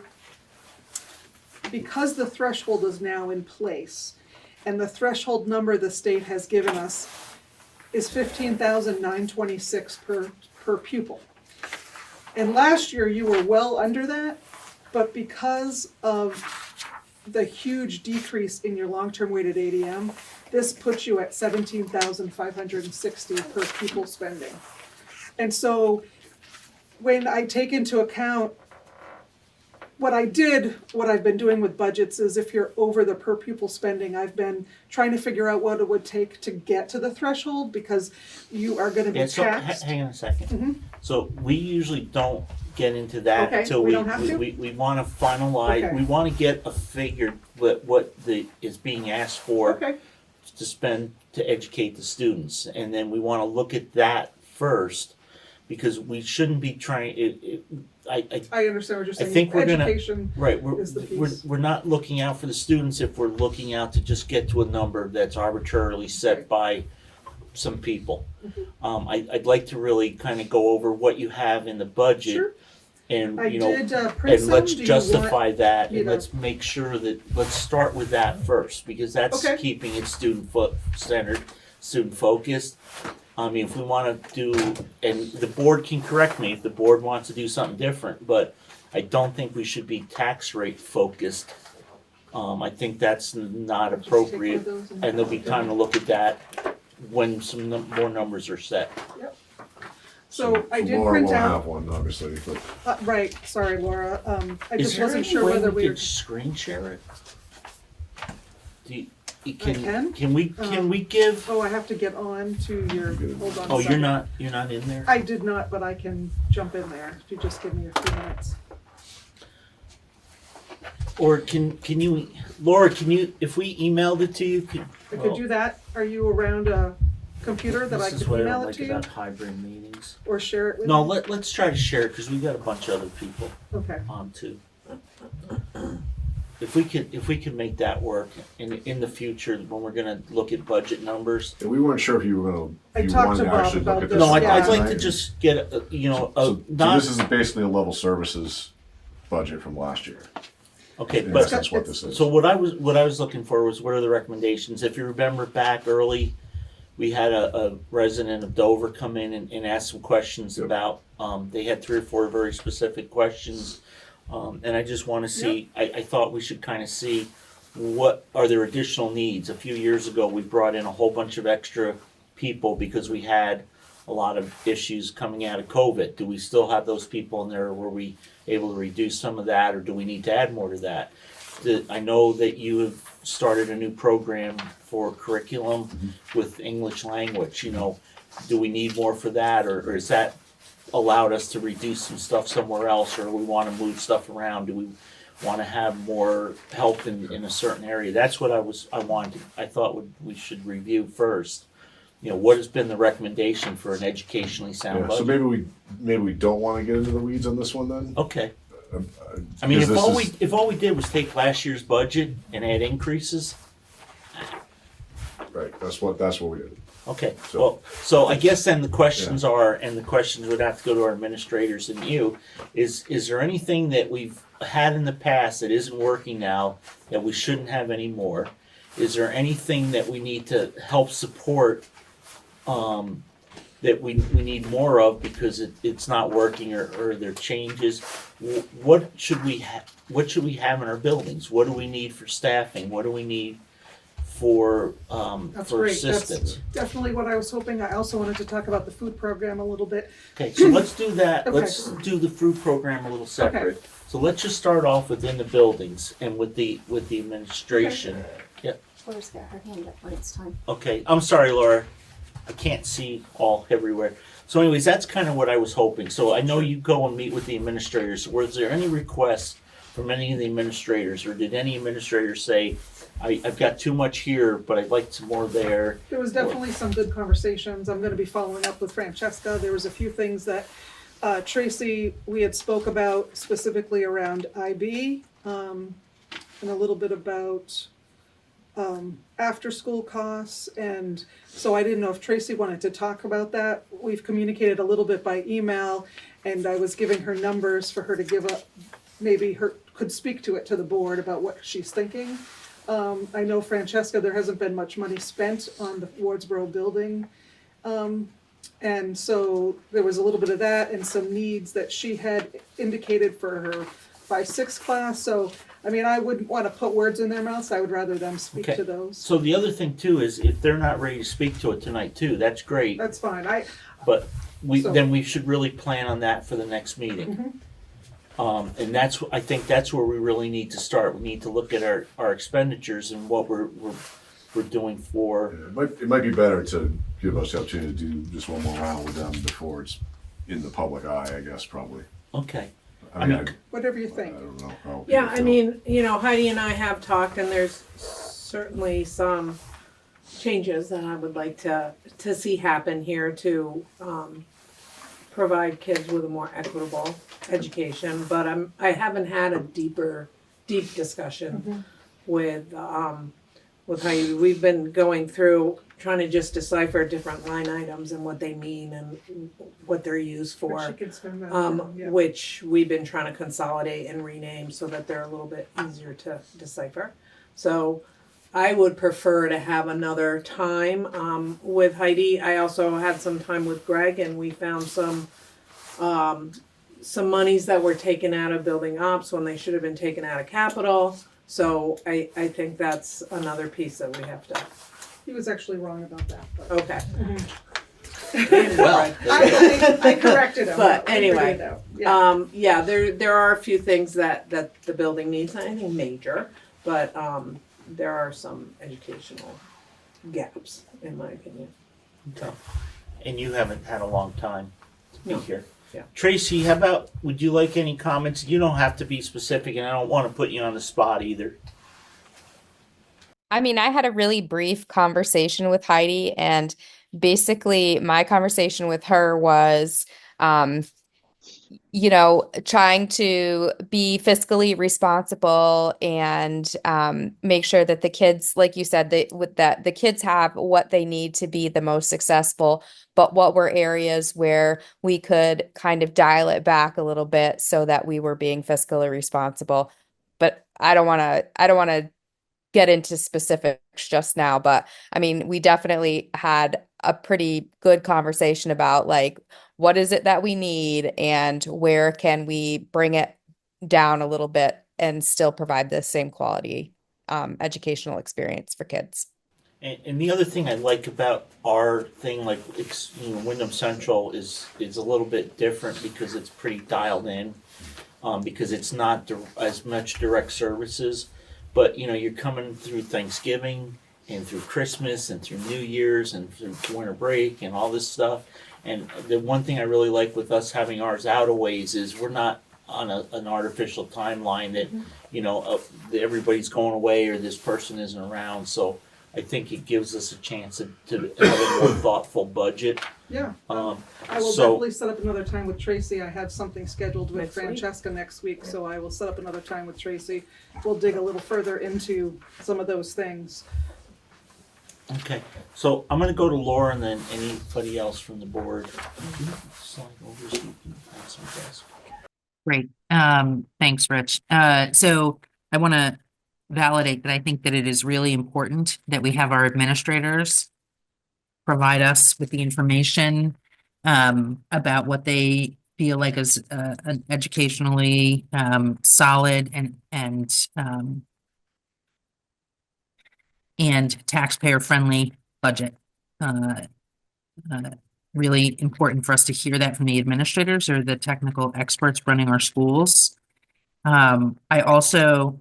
S11: because the threshold is now in place, and the threshold number the state has given us is 15,926 per pupil. And last year you were well under that, but because of the huge decrease in your long-term weighted ADM, this puts you at 17,560 per pupil spending. And so when I take into account what I've been doing with budgets is if you're over the per pupil spending, I've been trying to figure out what it would take to get to the threshold, because you are gonna be
S1: Yeah, so
S11: taxed.
S1: hang on a second.
S11: Mhm.
S1: So we usually don't get into that
S11: Okay,
S1: until
S11: we don't have to?
S1: we wanna finalize,
S11: Okay.
S1: we wanna get a figure what is being asked for
S11: Okay,
S1: to spend to educate the students, and then we wanna look at that first, because we shouldn't be trying,
S11: I understand what you're saying.
S1: think we're gonna-
S11: Education,
S1: right,
S11: is the piece.
S1: we're not looking out for the students if we're looking out to just get to a number that's arbitrarily set by some people. I'd like to really kind of go over what you have in the budget,
S11: Sure.
S1: and
S11: I
S1: you know,
S11: did print
S1: and
S11: some.
S1: let's
S11: Do you
S1: justify
S11: want,
S1: that,
S11: you
S1: and
S11: know-
S1: let's make sure that, let's start with that first, because that's
S11: Okay.
S1: keeping it centered, student focused. I mean, if we wanna do, and the board can correct me if the board wants to do something different, but I don't think we should be tax rate focused. I think that's not
S11: just take one
S1: appropriate,
S11: of those
S1: and there'll be time to look at that when some more numbers are set.
S11: So I did
S3: Laura
S11: print
S3: won't
S11: out,
S3: have one, obviously, but
S11: right, sorry, Laura, I
S1: Is
S11: just
S1: there
S11: wasn't
S1: any
S11: sure
S1: way
S11: whether
S1: we
S11: we were.
S1: could screen share it? You
S11: can?
S1: can we give,
S11: Oh, I have to get on to your, hold on a
S1: oh,
S11: second.
S1: you're not in there?
S11: I did not, but I can jump in there if you just give me a few minutes.
S1: Or can you, Laura, if we emailed it to you,
S11: I could do that. Are you around a computer that I
S1: this is
S11: could
S1: what I
S11: email
S1: don't
S11: it
S1: like
S11: to you?
S1: about hybrid meetings.
S11: Or share it with
S1: No,
S11: you?
S1: let's try to share it, cause we've got a bunch of other people
S11: Okay,
S1: on too. If we could make that work in the future, when we're gonna look at budget numbers.
S3: we weren't sure if you were gonna,
S11: I
S3: if you
S11: talked
S3: wanted
S11: to
S3: to
S11: Bob
S3: actually
S11: about
S3: look at
S11: this.
S3: this.
S1: No, I'd like
S3: tonight.
S1: to just get,
S3: So
S1: not,
S3: this is basically a level services budget from last year.
S1: okay,
S3: In
S1: but
S3: essence, what this is.
S1: so what I was looking for was, what are the recommendations? If you remember back early, we had a resident of Dover come in and ask some questions
S3: Yep.
S1: about, they had 3 or 4 very specific questions. And I just wanna see, I thought we should kinda see what are their additional needs. A few years ago, we brought in a whole bunch of extra people because we had a lot of issues coming out of COVID. Do we still have those people in there? Were we able to reduce some of that, or do we need to add more to that? I know that you have started a new program for curriculum with English language, you know, do we need more for that, or is that allowed us to reduce some stuff somewhere else, or we wanna move stuff around? Do we wanna have more help in a certain area? That's what I thought we should review first. You know, what has been the recommendation for an educationally sound
S3: Yeah, so
S1: budget?
S3: maybe we don't wanna get into the weeds on this one then?
S1: Okay. I mean,
S3: Because this
S1: if all we did was take last year's budget and add increases,
S3: Right, that's what we did.
S1: okay,
S3: So-
S1: well, so I guess then the questions are, and the questions would have to go to our administrators and you, is there anything that we've had in the past that isn't working now that we shouldn't have anymore? Is there anything that we need to help support, that we need more of because it's not working, or there are changes? What should we have in our buildings? What do we need for staffing? What do we need for
S11: that's
S1: for
S11: great.
S1: assistance?
S11: That's definitely what I was hoping. I also wanted to talk about the food program a little bit.
S1: Okay, so let's do that.
S11: Okay.
S1: Let's do the food program a little separate. So let's just start off within the buildings and with the administration.
S4: Laura's got her hand up when it's time.
S1: Okay, I'm sorry, Laura. I can't see all everywhere. So anyways, that's kind of what I was hoping. So I know you go and meet with the administrators. Was there any requests from any of the administrators, or did any administrators say, I've got too much here, but I'd like some more there?
S11: There was definitely some good conversations. I'm gonna be following up with Francesca. There was a few things that Tracy, we had spoke about specifically around IB, and a little bit about after-school costs, and so I didn't know if Tracy wanted to talk about that. We've communicated a little bit by email, and I was giving her numbers for her to give up, maybe her, could speak to it to the board about what she's thinking. I know Francesca, there hasn't been much money spent on the Wardsboro building. And so there was a little bit of that and some needs that she had indicated for her 5-6 class. So, I mean, I wouldn't want to put words in their mouths. I would rather them speak
S1: Okay.
S11: to those.
S1: So the other thing too is, if they're not ready to speak to it tonight too, that's great.
S11: That's fine.
S1: But
S11: So-
S1: then we should really plan on that for the next meeting. And I think that's where we really need to start. We need to look at our expenditures and what we're doing for.
S3: It might be better to give us the opportunity to do just one more round with them before it's in the public eye, I guess, probably.
S1: Okay.
S3: I mean,
S11: Whatever you
S3: I
S11: think.
S3: don't know how.
S8: Yeah,
S3: people
S8: I
S3: feel.
S8: mean, Heidi and I have talked, and there's certainly some changes that I would like to see happen here to provide kids with a more equitable education. But I haven't had a deep discussion with Heidi. We've been going through trying to just decipher different line items and what they mean and what they're used for.
S11: She can spend that down, yeah.
S8: Which we've been trying to consolidate and rename so that they're a little bit easier to decipher. So I would prefer to have another time with Heidi. I also had some time with Greg, and we found some monies that were taken out of building ops when they should have been taken out of capital. So I think that's another piece that we have to.
S11: He was actually wrong about that. But.
S8: Okay.
S1: Well,
S11: I corrected him.
S8: But
S11: I figured
S8: anyway,
S11: it out. Yeah.
S8: there are a few things that the building needs, not anything major, but there are some educational gaps, in my opinion.
S1: Okay. And you haven't had a long time to be
S8: No.
S1: here.
S8: Yeah.
S1: Tracy, how about, would you like any comments? You don't have to be specific, and I don't want to put you on the spot either.
S6: I mean, I had a really brief conversation with Heidi, and basically my conversation with her was, trying to be fiscally responsible and make sure that the kids, like you said, the kids have what they need to be the most successful, but what were areas where we could kind of dial it back a little bit so that we were being fiscally responsible. But I don't want to get into specifics just now, but I mean, we definitely had a pretty good conversation about like, what is it that we need and where can we bring it down a little bit and still provide the same quality educational experience for kids.
S1: And the other thing I like about our thing, like Wyndham Central is a little bit different because it's pretty dialed in, because it's not as much direct services. But you're coming through Thanksgiving and through Christmas and through New Year's and through winter break and all this stuff. And the one thing I really like with us having ours out a ways is we're not on an artificial timeline that that everybody's going away or this person isn't around. So I think it gives us a chance to have a more thoughtful budget.
S11: Yeah. I will
S1: so-
S11: definitely set up another time with Tracy. I have something scheduled with
S8: Next week?
S11: Francesca next week, so I will set up another time with Tracy. We'll dig a little further into some of those things.
S1: Okay, so I'm gonna go to Laura and then anybody else from the board. Slide over so you can have some desk.
S7: Great. Thanks, Rich. So I want to validate that I think that it is really important that we have our administrators provide us with the information about what they feel like is an educationally solid and taxpayer-friendly budget. Really important for us to hear that from the administrators or the technical experts running our schools. I also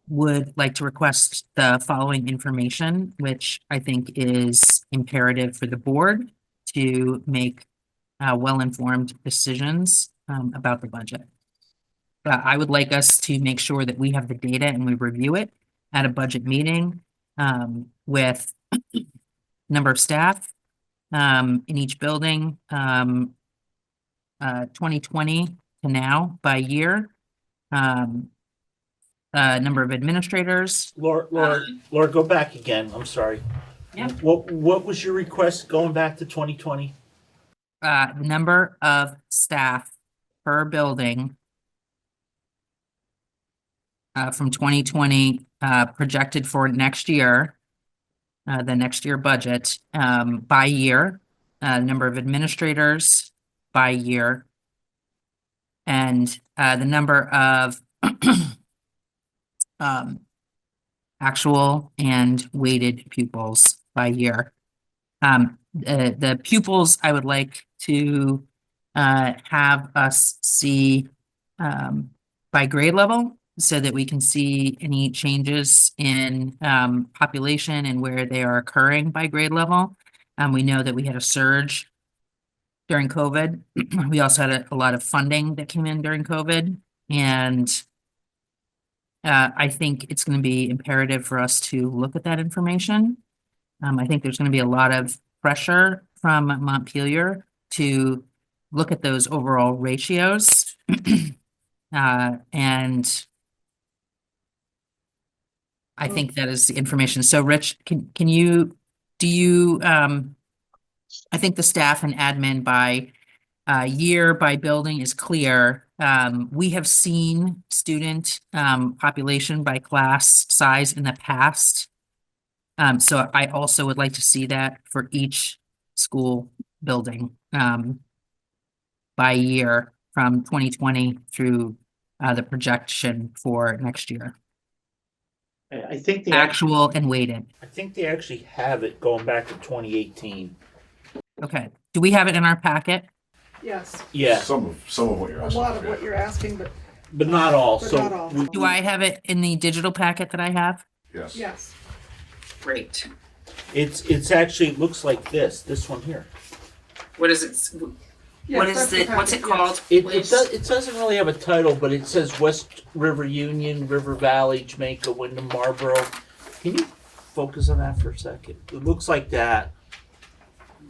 S7: would like to request the following information, which I think is imperative for the board to make well-informed decisions about the budget. I would like us to make sure that we have the data and we review it at a budget meeting with number of staff in each building, 2020 to now by year, number of administrators.
S1: Laura, go back again. I'm sorry.
S7: Yeah.
S1: What was your request going back to 2020?
S7: Number of staff per building from 2020 projected for next year, the next year budget by year, number of administrators by year, and the number of actual and weighted pupils by year. The pupils I would like to have us see by grade level so that we can see any changes in population and where they are occurring by grade level. We know that we had a surge during COVID. We also had a lot of funding that came in during COVID. And I think it's going to be imperative for us to look at that information. I think there's going to be a lot of pressure from Montpelier to look at those overall ratios. And I think that is the information. So Rich, can you, I think the staff and admin by year by building is clear. We have seen student population by class size in the past. So I also would like to see that for each school building by year from 2020 through the projection for next year.
S1: I think they
S7: Actual and weighted.
S1: I think they actually have it going back to 2018.
S7: Okay. Do we have it in our packet?
S11: Yes,
S1: Yeah,
S3: Some of what you're
S11: a
S3: asking.
S11: lot of what you're asking,
S1: but not all.
S11: but
S1: So
S11: not all.
S7: Do I have it in the digital packet that I have?
S3: Yes.
S11: Yes.
S7: Great.
S1: it's actually, it looks like this one here.
S7: What is it?
S11: Yes,
S7: What is
S11: that's the
S7: it? What's it
S11: packet,
S7: called?
S1: It doesn't really have a title, but it says West River Union, River Valley, Jamaica, Wyndham, Marlboro. Can you focus on that for a second? It looks like that.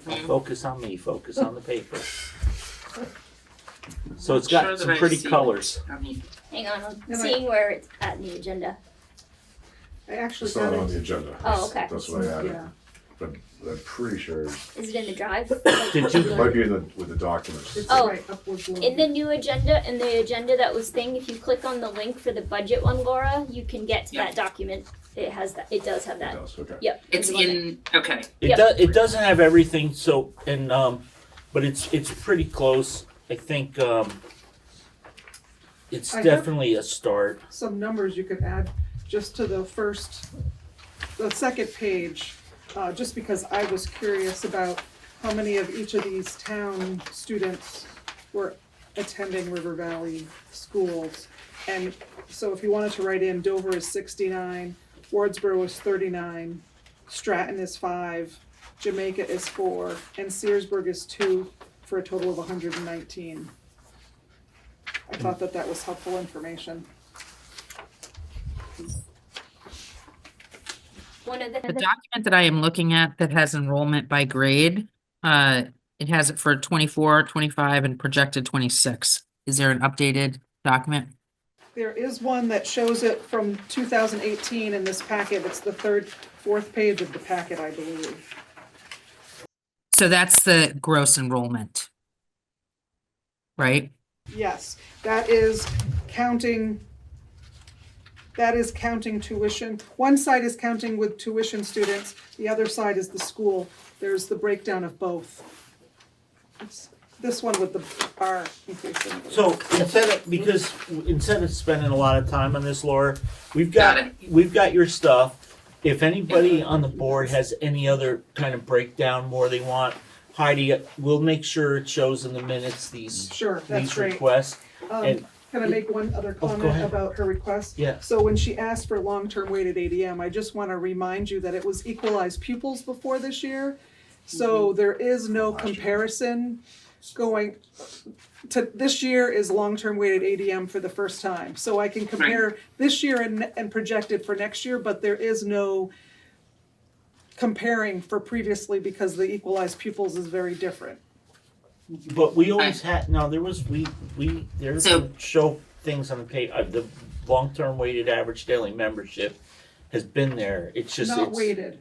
S1: Don't focus on me, focus on the paper. So it's got some pretty colors.
S4: Hang on, I'm
S11: And
S4: seeing where it's at in the agenda.
S11: I actually
S3: It's not
S11: got
S3: on the
S11: it.
S3: agenda.
S4: Oh, okay.
S3: That's what I added.
S11: Yeah.
S3: But I'm pretty sure
S4: Is it in the drive?
S1: Did you-
S3: it might be with the documents.
S11: It's
S4: Oh.
S11: right upwards.
S4: In the new agenda, in the agenda that was thing, if you click on the link for the budget one, Laura, you can get to that document. It has that. It does have
S3: It
S4: that.
S3: does, okay.
S4: Yep.
S7: It's in, okay.
S1: It it doesn't have everything, so and but it's pretty close. I think it's
S11: I have-
S1: definitely a start.
S11: Some numbers you could add just to the second page, just because I was curious about how many of each of these town students were attending River Valley schools. And so if you wanted to write in, Dover is 69, Wardsboro is 39, Stratton is 5, Jamaica is 4, and Searsburg is 2, for a total of 119. I thought that was helpful information.
S4: One of
S7: The document that I am looking at that has enrollment by grade, it has it for 24, 25, and projected 26. Is there an updated document?
S11: There is one that shows it from 2018 in this packet. It's the fourth page of the packet, I believe.
S7: So that's the gross enrollment. Right?
S11: Yes, that is counting tuition. One side is counting with tuition students, the other side is the school. There's the breakdown of both. It's this one with the bar increasing.
S1: So instead of spending a lot of time on this, Laura, we've got your stuff. If anybody on the board has any other kind of breakdown more they want, Heidi, we'll make sure it shows in the minutes these
S11: Sure, that's
S1: these
S11: great.
S1: requests. And
S11: Can I make one other
S1: go
S11: comment
S1: ahead.
S11: about her request?
S1: Yeah.
S11: So when she asked for long-term weighted ADM, I just want to remind you that it was equalized pupils before this year. So there is no comparison going to, this year is long-term weighted ADM for the first time. So I can compare this year and projected for next year, but there is no comparing for previously because the equalized pupils is very different.
S1: But we always had there's
S7: So-
S1: show things on the page. The long-term weighted average daily membership has been there. It's just
S11: Not
S1: it's,
S11: weighted.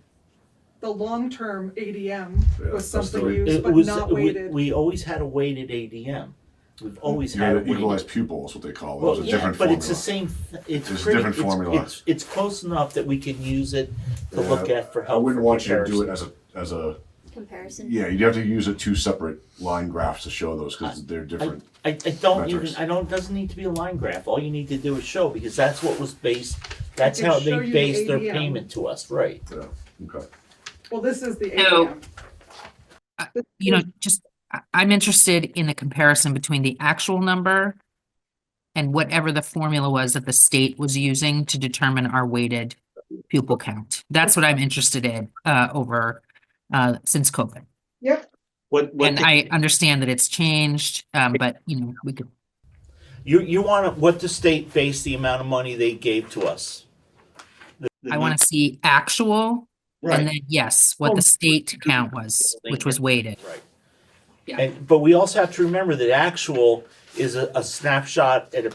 S11: The long-term ADM
S3: Yeah,
S11: was
S3: that's the
S11: something
S3: way-
S11: used,
S1: It
S11: but
S1: was
S11: not weighted.
S1: we always had a weighted ADM. We've always
S3: Yeah,
S1: had a
S3: the
S1: weighted.
S3: equalized pupil is what they call it.
S1: Well,
S3: It was a
S1: yeah,
S3: different
S1: but
S3: formula.
S1: it's the same. It's
S3: It's a
S1: pretty,
S3: different formula.
S1: It's close enough that we can use it to
S3: Yeah,
S1: look at for help.
S3: I wouldn't
S1: for
S3: want you to do
S1: comparison.
S3: it as a
S4: comparison.
S3: yeah. You'd have to use it two separate line graphs to show those because they're different.
S1: I don't
S3: metrics.
S1: even. I don't. It doesn't need to be a line graph. All you need to do is show because that's what was based. That's
S11: can
S1: how
S11: show
S1: they
S11: you the
S1: based their
S11: ADM.
S1: payment to us, right?
S3: Yeah. Okay.
S11: Well, this is the
S7: So-
S11: ADM.
S7: I'm interested in the comparison between the actual number and whatever the formula was that the state was using to determine our weighted pupil count. That's what I'm interested in over since COVID.
S11: Yep.
S1: What
S7: And I understand that it's changed, but we could.
S1: you want what the state based the amount of money they gave to us?
S7: I want to see actual,
S1: Right.
S7: and then yes, what the state count was, which was weighted.
S1: Right.
S7: Yeah.
S1: But we also have to remember that actual is a snapshot at a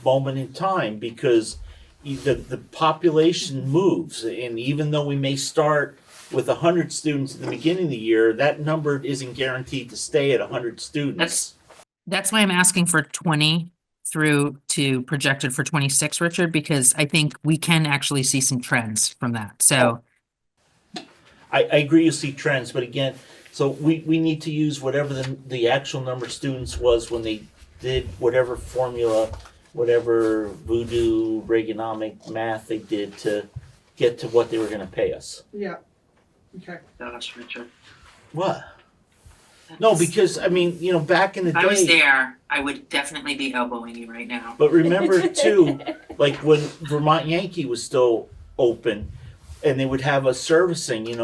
S1: moment in time, because the population moves, and even though we may start with 100 students at the beginning of the year, that number isn't guaranteed to stay at 100 students.
S7: That's why I'm asking for 20 through to projected for 26, Richard, because I think we can actually see some trends from that. So
S1: I agree you see trends, but again, so we need to use whatever the actual number of students was when they did whatever formula, whatever voodoo Reaganomic math they did to get to what they were going to pay us.
S11: Yeah. Okay.
S5: Gosh, Richard.
S1: What? No, because I mean, back in the
S7: if I was
S1: day.
S7: there, I would definitely be elbowing you right now.
S1: But remember too, like when Vermont Yankee was still open, and they would have us servicing,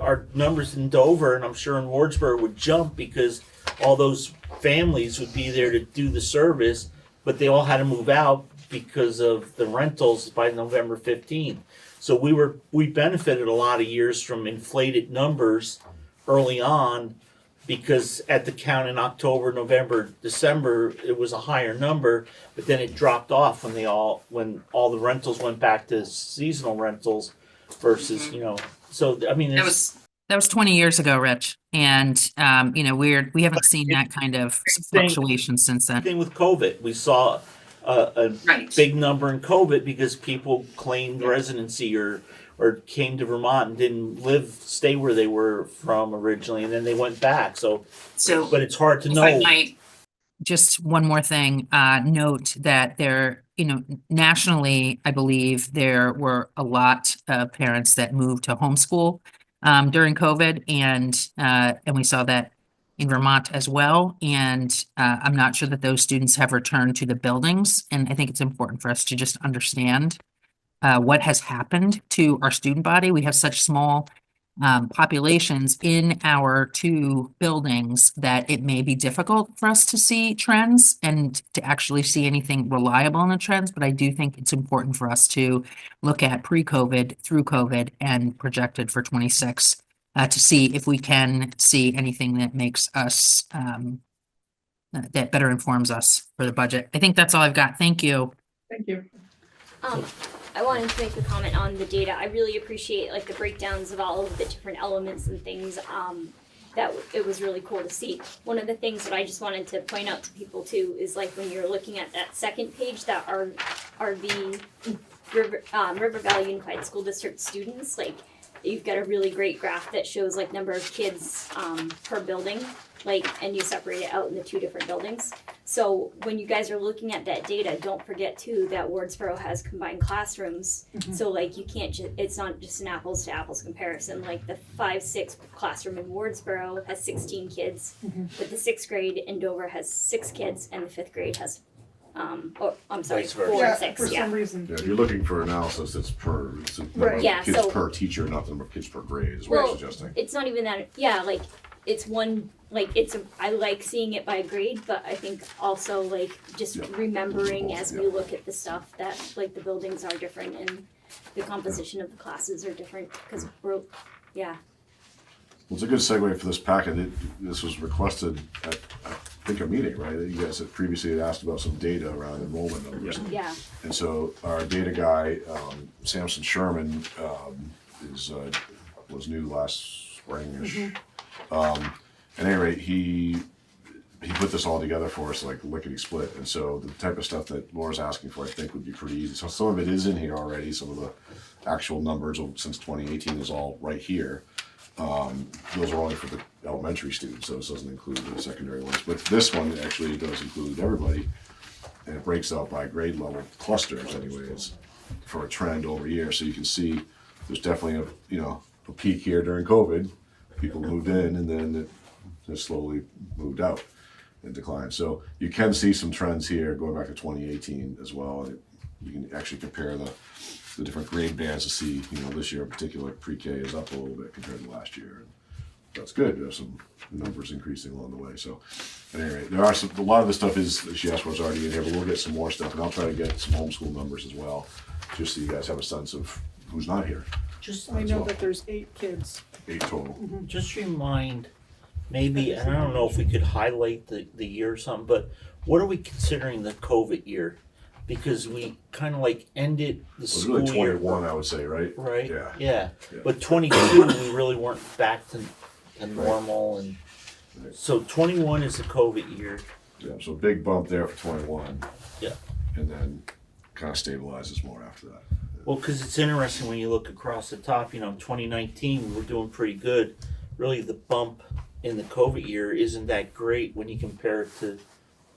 S1: our numbers in Dover and I'm sure in Wardsboro would jump because all those families would be there to do the service, but they all had to move out because of the rentals by November 15th. So we benefited a lot of years from inflated numbers early on, because at the count in October, November, December, it was a higher number, but then it dropped off when all the rentals went back to seasonal rentals versus, so I mean,
S7: That was 20 years ago, Rich, and we haven't seen that kind of fluctuation since then.
S1: thing with COVID, we saw a
S7: Right.
S1: big number in COVID because people claimed residency or came to Vermont and didn't stay where they were from originally, and then they went back. So but it's hard to
S7: If
S1: know.
S7: I might, just one more thing, note that nationally, I believe there were a lot of parents that moved to homeschool during COVID, and we saw that in Vermont as well. And I'm not sure that those students have returned to the buildings. And I think it's important for us to just understand what has happened to our student body. We have such small populations in our two buildings that it may be difficult for us to see trends and to actually see anything reliable in the trends. But I do think it's important for us to look at pre-COVID, through COVID, and projected for 26 to see if we can see anything that makes us, that better informs us for the budget. I think that's all I've got. Thank you.
S11: Thank you.
S4: I wanted to make a comment on the data. I really appreciate like the breakdowns of all of the different elements and things. That it was really cool to see. One of the things that I just wanted to point out to people too is like when you're looking at that second page, that RV River Valley Unified School District students, like you've got a really great graph that shows like number of kids per building, and you separate it out in the two different buildings. So when you guys are looking at that data, don't forget too that Wardsboro has combined classrooms. Mm-hmm. So you can't it's not just an apples to apples comparison. Like the 5-6 classroom in Wardsboro has 16 kids, but the 6th grade in Dover has 6 kids, and the 5th grade has 4 and 6.
S11: For some reason.
S3: Yeah, if you're looking for analysis, it's per
S11: Right.
S3: kids per teacher, not the number of kids per grade, is what I'm suggesting.
S4: It's not even that. Yeah, it's one. I like seeing it by grade, but I think also just remembering as we look at the stuff that the buildings are different and the composition of the classes are different because Well,
S3: it's a good segue for this packet. This was requested at, I think, a meeting, right? You guys had previously asked about some data around enrollment numbers.
S4: Yeah.
S3: And so our data guy, Samson Sherman, was new last spring-ish. At any rate, he put this all together for us like lickety split. And so the type of stuff that Laura's asking for, I think, would be pretty easy. So some of it is in here already. Some of the actual numbers since 2018 is all right here. Those are only for the elementary students, so this doesn't include the secondary ones. But this one actually does include everybody, and it breaks out by grade level clusters, anyways, for a trend over year. So you can see there's definitely a peak here during COVID. People moved in, and then it slowly moved out. in decline. So you can see some trends here going back to 2018 as well. And you can actually compare the different grade bands to see, this year in particular, pre-K is up a little bit compared to last year. And that's good. There's some numbers increasing along the way. So at any rate, there are a lot of the stuff is, she asked what's already in here, but we'll get some more stuff, and I'll try to get some homeschool numbers as well, just so you guys have a sense of who's not here.
S1: Just
S11: I know that there's 8 kids.
S3: 8 total.
S1: just remind, maybe, and I don't know if we could highlight the year or something, but what are we considering the COVID year? Because we kind of like ended the
S3: It was
S1: school
S3: really
S1: year.
S3: 21, I would say, right?
S1: Right?
S3: Yeah.
S1: Yeah.
S3: Yeah.
S1: But 22, we really weren't back to normal. And
S3: Right.
S1: so 21 is the COVID year.
S3: Yeah, so big bump there for 21.
S1: Yeah.
S3: And then kind of stabilizes more after that.
S1: Well, because it's interesting when you look across the top, 2019, we were doing pretty good. Really, the bump in the COVID year isn't that great when you compare it to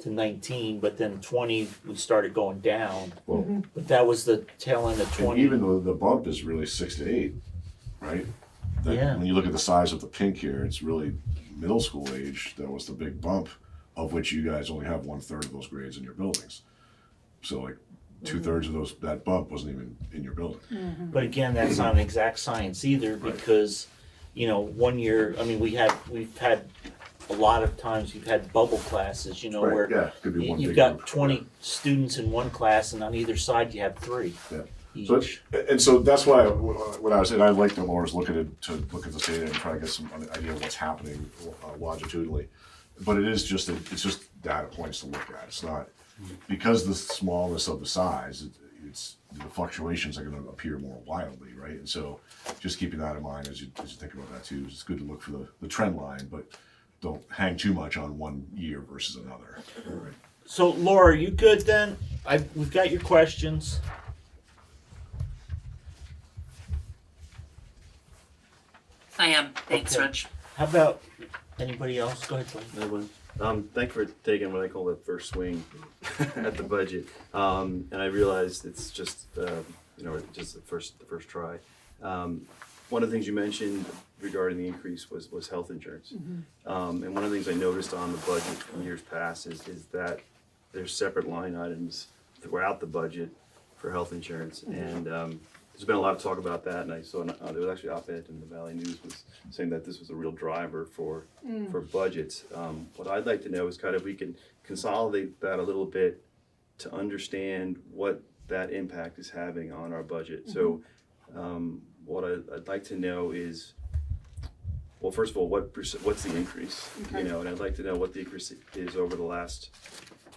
S1: 19, but then 20, we started going down.
S3: Well,
S1: But that was the tail end of
S3: and
S1: 20.
S3: even though the bump is really 6 to 8, right?
S1: Yeah.
S3: When you look at the size of the pink here, it's really middle school age. That was the big bump, of which you guys only have 1/3 of those grades in your buildings. So like 2/3 of that bump wasn't even in your building.
S1: But again, that's not an exact science either, because, 1 year, I mean, we've had a lot of times we've had bubble classes,
S3: Right,
S1: where
S3: yeah, could be one
S1: you've
S3: big
S1: got
S3: group.
S1: 20 students in one class, and on either side you have 3
S3: Yeah.
S1: each.
S3: So that's why when I was saying I like the Laura's looking to look at this data and try to get some idea of what's happening longitudinally, but it's just data points to look at. It's not because the smallness of the size. It's the fluctuations are going to appear more wildly, right? And so just keeping that in mind as you think about that too. It's good to look for the trend line, but don't hang too much on one year versus another. Right?
S1: So, Laura, are you good then? We've got your questions.
S7: I am. Thanks,
S1: Okay.
S7: Rich.
S1: How about anybody else? Go ahead, Tony.
S9: Thank you for taking what I call the first swing at the budget. And I realized it's just, just the first try. One of the things you mentioned regarding the increase was health insurance. And one of the things I noticed on the budget in years past is that there's separate line items throughout the budget for health insurance. And there's been a lot of talk about that, and I saw there was actually an op-ed in the Valley News was saying that this was a real driver for budgets. What I'd like to know is kind of we can consolidate that a little bit to understand what that impact is having on our budget. So what I'd like to know is, well, first of all, what's the increase?
S11: Okay.
S9: And I'd like to know what the increase is over the last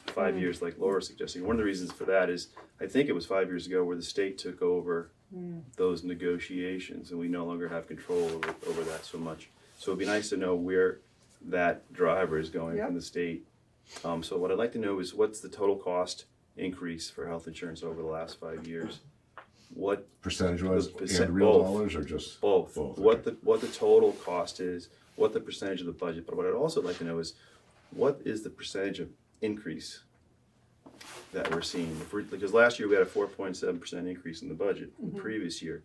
S9: 5 years, like Laura's suggesting. One of the reasons for that is I think it was 5 years ago where the state took over those negotiations, and we no longer have control over that so much. So it'd be nice to know where that driver is going
S11: Yep.
S9: from the state. So what I'd like to know is what's the total cost increase for health insurance over the last 5 years? What
S3: Percentage-wise
S9: The percent-
S3: and real
S9: both.
S3: dollars, or just
S9: both?
S3: Both,
S9: What the total cost is? What the percentage of the budget? But what I'd also like to know is what is the percentage of increase that we're seeing? Because last year we had a 4.7% increase in the budget. The previous year,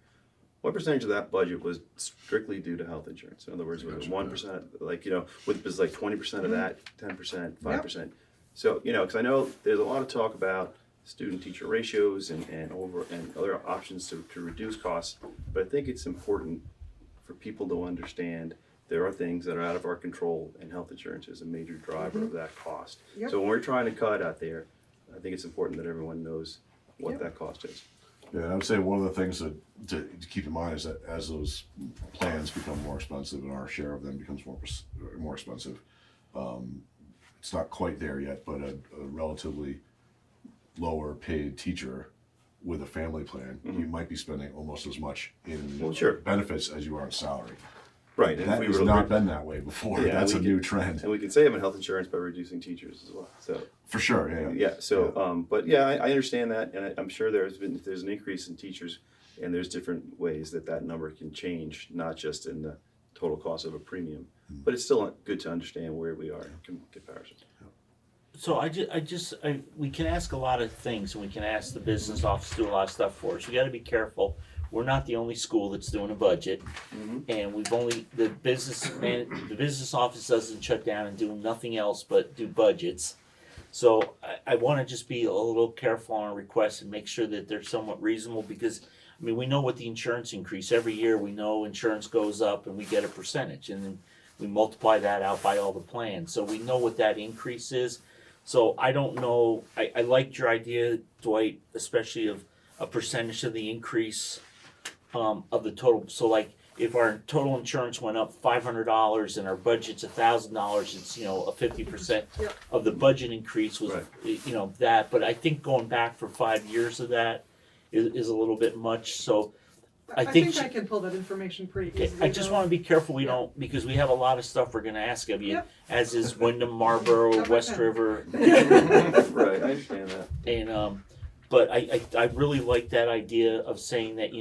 S9: what percentage of that budget was strictly due to health insurance? In other words, was it
S3: Gotcha.
S9: 1%? Was like 20% of that, 10%, 5%? So because I know there's a lot of talk about student-teacher ratios and other options to reduce costs, but I think it's important for people to understand there are things that are out of our control, and health insurance is a major driver of that cost.
S11: Yep.
S9: So when we're trying to cut out there, I think it's important that everyone knows what
S11: Yep.
S9: that cost is.
S3: Yeah, and I would say one of the things to keep in mind is that as those plans become more expensive and our share of them becomes more expensive, it's not quite there yet, but a relatively lower paid teacher with a family plan, you might be spending almost as much in
S9: Well, sure.
S3: benefits as you are in salary.
S9: Right, and
S3: That has not been that way before.
S9: Yeah,
S3: That's a
S9: we
S3: new
S9: can-
S3: trend.
S9: and we can save on health insurance by reducing teachers as well. So
S3: For sure, yeah.
S9: yeah, so but yeah, I understand that, and I'm sure there's an increase in teachers, and there's different ways that number can change, not just in the total cost of a premium, but it's still good to understand where we are in comparison.
S1: So we can ask a lot of things, and we can ask the business office to do a lot of stuff for us. We got to be careful we're not the only school that's doing a budget. And we've only, the business office doesn't shut down and do nothing else but do budgets. So I wanna just be a little careful on requests and make sure that they're somewhat reasonable, because, I mean, we know what the insurance increase, every year we know insurance goes up and we get a percentage, and then we multiply that out by all the plans, so we know what that increase is. So I don't know, I liked your idea, Dwight, especially of a percentage of the increase of the total. So like, if our total insurance went up $500 and our budget's $1,000, it's, a 50%
S11: Yep.
S1: of the budget increase was,
S9: Right.
S1: that. But I think going back for 5 years of that is a little bit much. So I
S11: I
S1: think
S11: think I can pull that information pretty
S1: okay,
S11: easily.
S1: I just want to be careful we don't, because we have a lot of stuff we're going to ask of you,
S11: Yep.
S1: as is Wyndham, Marlboro,
S11: Have
S1: West
S11: fun.
S1: River,
S9: Right, I understand that.
S1: and but I really like that idea of saying that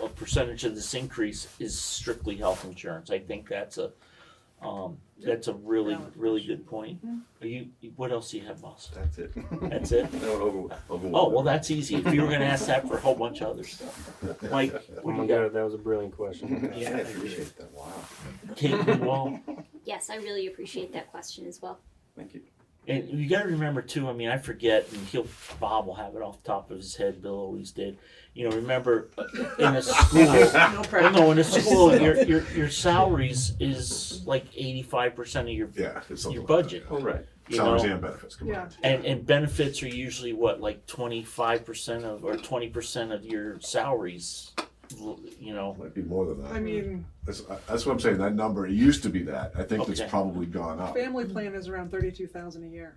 S1: a percentage of this increase is strictly health insurance. I think that's a really good point. Are you? What else do you have, boss?
S9: That's it.
S1: That's it.
S9: No,
S1: Oh well, that's easy. If you were going to ask that for a whole bunch of other stuff, Mike,
S12: Oh
S1: what do
S12: my
S1: you got?
S12: god, that was a brilliant question.
S9: Yeah, I appreciate that. Wow.
S1: Kate, well,
S4: Yes, I really appreciate that question as well.
S9: Thank you.
S1: and you got to remember too. I mean, I forget, and Bob will have it off the top of his head. Bill always did. Remember in a school.
S8: No
S1: Well,
S8: pressure.
S1: no, in a school, your salaries is like 85% of your
S3: Yeah, it's something
S1: your
S3: like
S1: budget.
S9: Oh, right.
S3: that.
S1: You
S3: Salaries
S1: know?
S3: and benefits combined.
S1: And benefits are usually what, like 25% of or 20% of your salaries.
S3: Might be more than that.
S11: I mean,
S3: That's what I'm saying, that number, it used to be that, I think it's
S1: Okay.
S3: probably gone up.
S11: family plan is around 32,000 a year.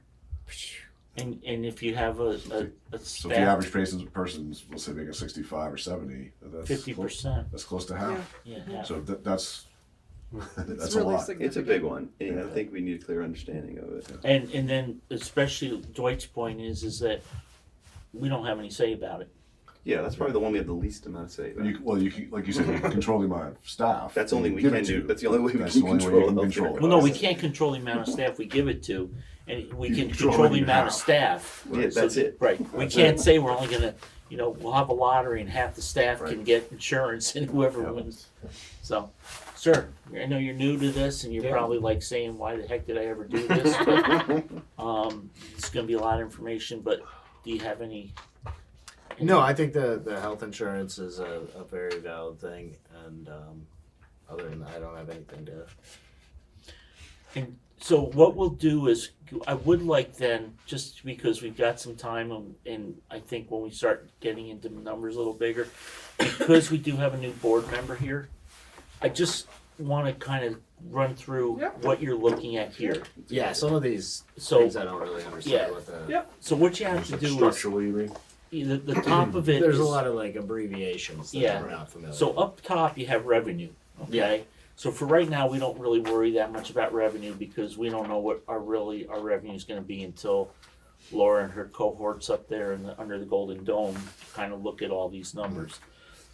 S1: And if you have a
S3: So if the
S1: staff,
S3: average person's, let's say, making 65 or 70, that's
S1: 50%.
S3: That's close to half.
S1: Yeah.
S3: So that's
S11: It's
S3: that's a
S11: really
S3: lot.
S11: significant.
S9: It's a big one, and I think we need a clear understanding of it.
S1: And then especially Dwight's point is that we don't have any say about it.
S9: Yeah, that's probably the one we have the least amount of say about.
S3: You can, like you said, you can control the amount of staff.
S9: That's the only
S3: you
S9: we
S3: give
S9: can
S3: it to.
S9: do. That's the only way we
S3: That's
S9: can
S3: the only way
S9: control
S3: you can
S9: healthcare
S3: control it.
S1: Well, no, we
S9: costs.
S1: can't control the amount of staff we give it to, and we
S3: You
S1: can
S3: can control
S1: control
S3: what
S1: the
S3: you
S1: amount of
S3: have.
S1: staff.
S9: Yeah, that's it.
S1: Right. We
S3: That's
S1: can't
S3: it.
S1: say we're only gonna, we'll have a lottery and half the staff can
S3: Right.
S1: get insurance and whoever
S3: Yep.
S1: wins. So, sir, I know you're new to this and you're
S12: Yeah.
S1: probably like saying, why the heck did I ever do this? But, it's gonna be a lot of information, but do you have any?
S12: No, I think the health insurance is a very valid thing, and other than that, I don't have anything to.
S1: And so what we'll do is, I would like then, just because we've got some time, and I think when we start getting into numbers a little bigger, because we do have a new board member here, I just want to kind of run through
S11: Yep.
S1: what you're looking at here.
S12: Yeah, some of these
S1: So,
S12: things I don't really understand
S1: yeah.
S12: what the.
S11: Yep.
S1: so what you have to do is,
S3: Structurally, you mean?
S1: the top of it
S12: There's a
S1: is-
S12: lot of like abbreviations that
S1: Yeah.
S12: I'm not familiar.
S1: So up top you have revenue, okay? So for right now, we don't really worry that much about revenue because we don't know what our revenue is gonna be until Laura and her cohorts up there under the Golden Dome kind of look at all these numbers.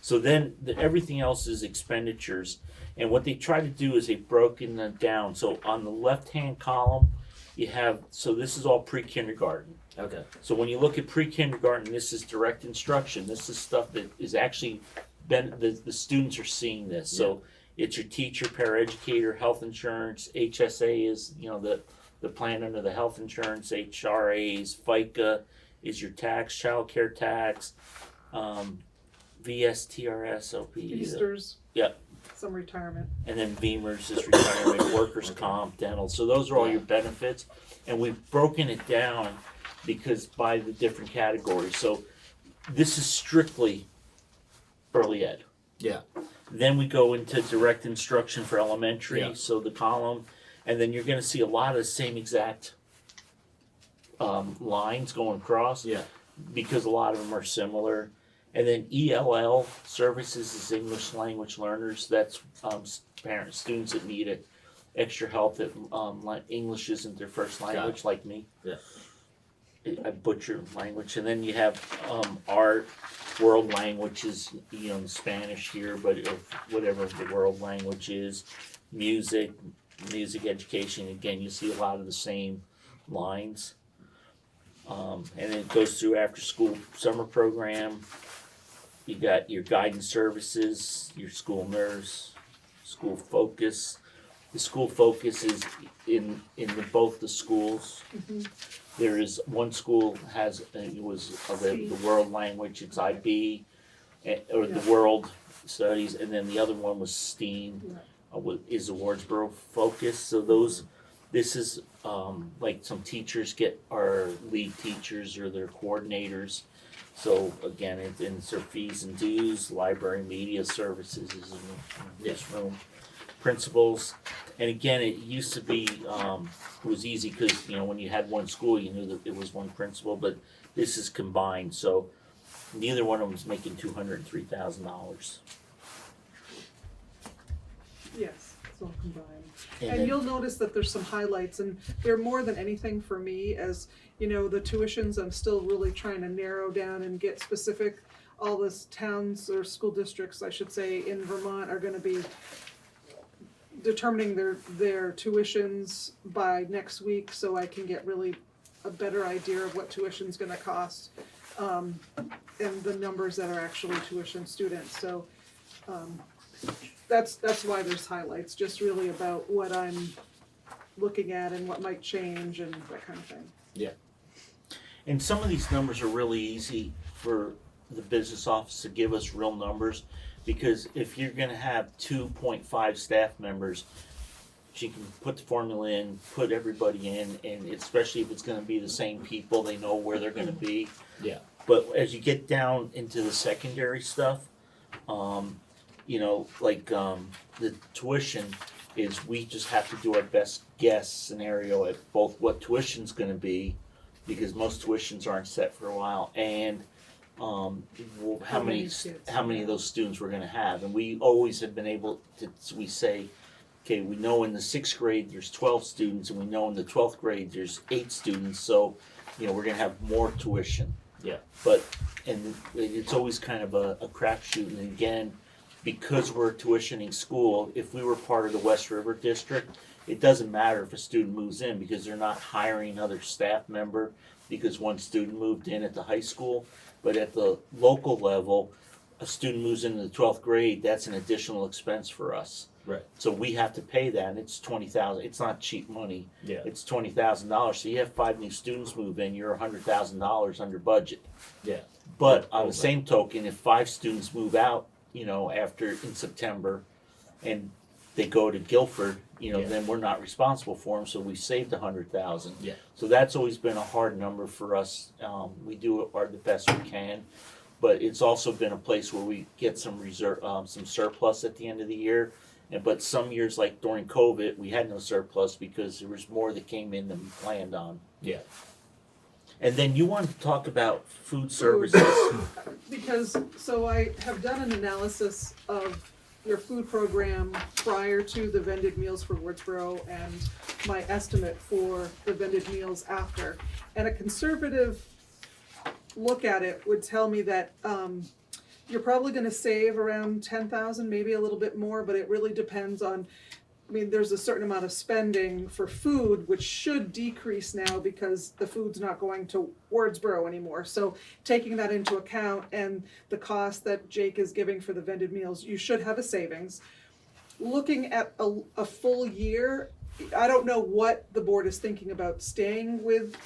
S1: So then everything else is expenditures, and what they try to do is they've broken them down. So on the left-hand column, you have, so this is all pre-kindergarten.
S12: Okay.
S1: So when you look at pre-kindergarten, this is direct instruction. This is stuff that is actually the students are seeing this. So it's your teacher, paraeducator, health insurance, HSA is the plan under the health insurance, HRAs, FICA is your tax, child care tax, VSTRS, OP,
S11: Easters.
S1: Yep.
S11: Some retirement.
S1: and then Beamers is retirement, workers' comp, dental. So those are all your benefits, and we've broken it down because by the different categories. So this is strictly early ed.
S12: Yeah.
S1: Then we go into direct instruction for elementary,
S12: Yeah.
S1: so the column, and then you're going to see a lot of the same exact lines going across
S12: Yeah.
S1: because a lot of them are similar. And then ELL services is English language learners. That's parents, students that need extra help that like English isn't their first language, like me.
S12: Yeah.
S1: I butcher language, and then you have art, world languages, Spanish here, but whatever the world language is, music education. Again, you see a lot of the same lines, and it goes through after school summer program, you got your guidance services, your school nurse, school focus. The school focus is in both the schools. There is one school has it was the world language. It's IB, or the world studies, and then the other one was STEAM. Is the Wardsboro focus. So this is like some teachers get our lead teachers or their coordinators. So again, it's their fees and dues. Library media services is in this room. Principals, and again, it used to be it was easy because when you had one school, you knew that it was one principal. But this is combined, so neither one of them is making $203,000.
S11: Yes, it's all combined.
S1: And
S11: And
S1: then-
S11: you'll notice that there's some highlights, and they're more than anything for me, as the tuitions I'm still really trying to narrow down and get specific. All the towns or school districts, I should say, in Vermont are gonna be determining their tuitions by next week, so I can get really a better idea of what tuition's gonna cost, and the numbers that are actually tuition students. So that's why there's highlights, just really about what I'm looking at and what might change and that kind of thing.
S12: Yeah.
S1: And some of these numbers are really easy for the business office to give us real numbers, because if you're gonna have 2.5 staff members, she can put the formula in, put everybody in, and especially if it's gonna be the same people, they know where they're gonna be.
S12: Yeah.
S1: But as you get down into the secondary stuff, the tuition is, we just have to do our best guess scenario at both what tuition's gonna be, because most tuitions aren't set for a while, and how many of those students we're gonna have. And we always have been able to, we say, okay, we know in the 6th grade there's 12 students, and we know in the 12th grade there's 8 students, so we're gonna have more tuition.
S12: Yeah.
S1: But it's always kind of a crapshoot. And again, because we're tuitioning school, if we were part of the West River district, it doesn't matter if a student moves in, because they're not hiring another staff member because one student moved in at the high school. But at the local level, a student moves into the 12th grade, that's an additional expense for us.
S12: Right.
S1: So we have to pay that, and it's $20,000. It's not cheap money.
S12: Yeah.
S1: It's $20,000. So you have 5 new students move in, you're $100,000 under budget.
S12: Yeah.
S1: But on the same token, if 5 students move out, after in September, and they go to Guilford, then we're not responsible for them. So we saved $100,000.
S12: Yeah.
S1: So that's always been a hard number for us. We do the best we can, but it's also been a place where we get some reserve, some surplus at the end of the year. But some years, like during COVID, we had no surplus because there was more that came in than we planned on.
S12: Yeah.
S1: And then you want to talk about food services.
S11: Because, so I have done an analysis of your food program prior to the vended meals for Wardsboro and my estimate for the vended meals after. And a conservative look at it would tell me that you're probably gonna save around 10,000, maybe a little bit more, but it really depends on, there's a certain amount of spending for food, which should decrease now because the food's not going to Wardsboro anymore. So taking that into account and the cost that Jake is giving for the vended meals, you should have a savings. Looking at a full year, I don't know what the board is thinking about, staying with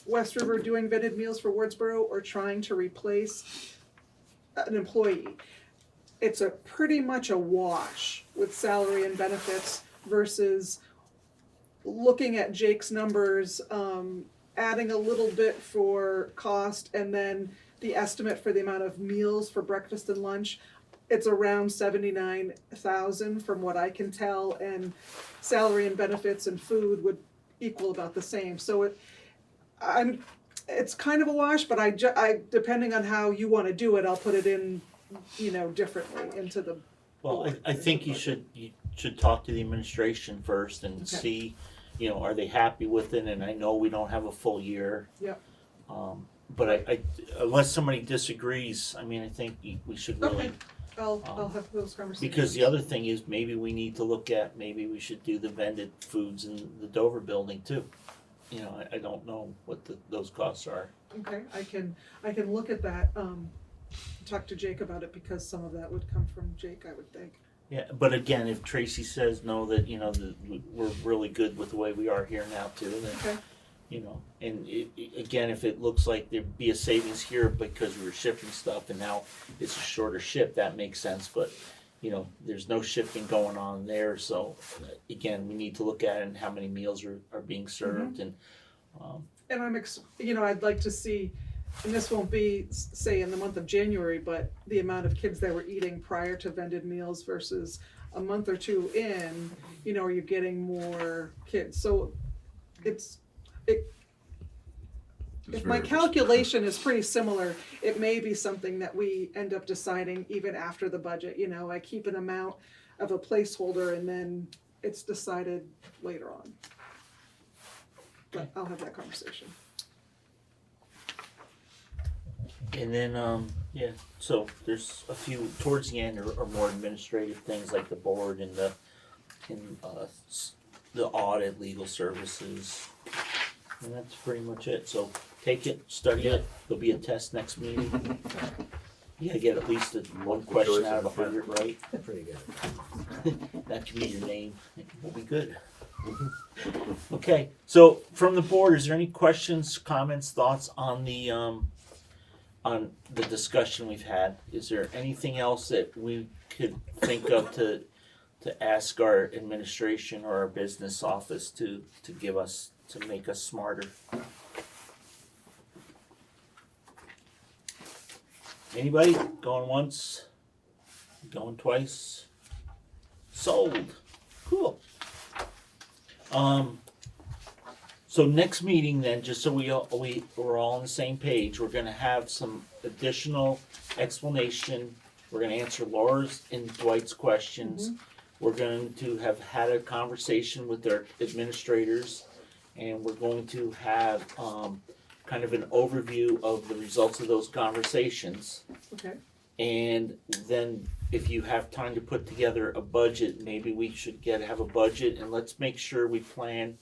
S11: West River doing vended meals for Wardsboro or trying to replace an employee. It's a pretty much a wash with salary and benefits versus looking at Jake's numbers, adding a little bit for cost, and then the estimate for the amount of meals for breakfast and lunch. It's around 79,000 from what I can tell, and salary and benefits and food would equal about the same. So it's kind of a wash, but I depending on how you want to do it, I'll put it in, differently into the.
S1: Well, I think you should talk to the administration first and
S11: Okay.
S1: see, are they happy with it? And I know we don't have a full year.
S11: Yep.
S1: But I unless somebody disagrees, I think we should really.
S11: Okay. I'll have those conversations.
S1: Because the other thing is, maybe we need to look at, maybe we should do the vended foods in the Dover building too. I don't know what those costs are.
S11: Okay, I can look at that. talk to Jake about it because some of that would come from Jake, I would think.
S1: Yeah, but again, if Tracy says no, that, you know, we're really good with the way we are here now too, then,
S11: Okay.
S1: you know, and again, if it looks like there'd be a savings here because we were shipping stuff and now it's a shorter ship, that makes sense, but, you know, there's no shifting going on there, so again, we need to look at it and how many meals are being served and
S11: And you know, I'd like to see, and this won't be, say, in the month of January, but the amount of kids that were eating prior to vended meals versus a month or two in, you know, are you getting more kids? So if my calculation is pretty similar, it may be something that we end up deciding even after the budget. You know, I keep an amount of a placeholder and then it's decided later on. But I'll have that conversation.
S1: And then, yeah, so there's a few, towards the end are more administrative things like the board and the audit, legal services. And that's pretty much it. So take it, study it. There'll be a test next meeting. You gotta get at least one question out of 100 right.
S12: Pretty good.
S1: That can be your name. We'll be good. Okay, so from the board, is there any questions, comments, thoughts on the discussion we've had? Is there anything else that we could think of to ask our administration or our business office to give us, to make us smarter? Anybody? Going once? Going twice? Sold. Cool. So next meeting then, just so we're all on the same page, we're gonna have some additional explanation. We're gonna answer Laura's and Dwight's questions. We're going to have had a conversation with their administrators, and we're going to have kind of an overview of the results of those conversations.
S11: Okay.
S1: And then if you have time to put together a budget, maybe we should have a budget, and let's make sure we plan.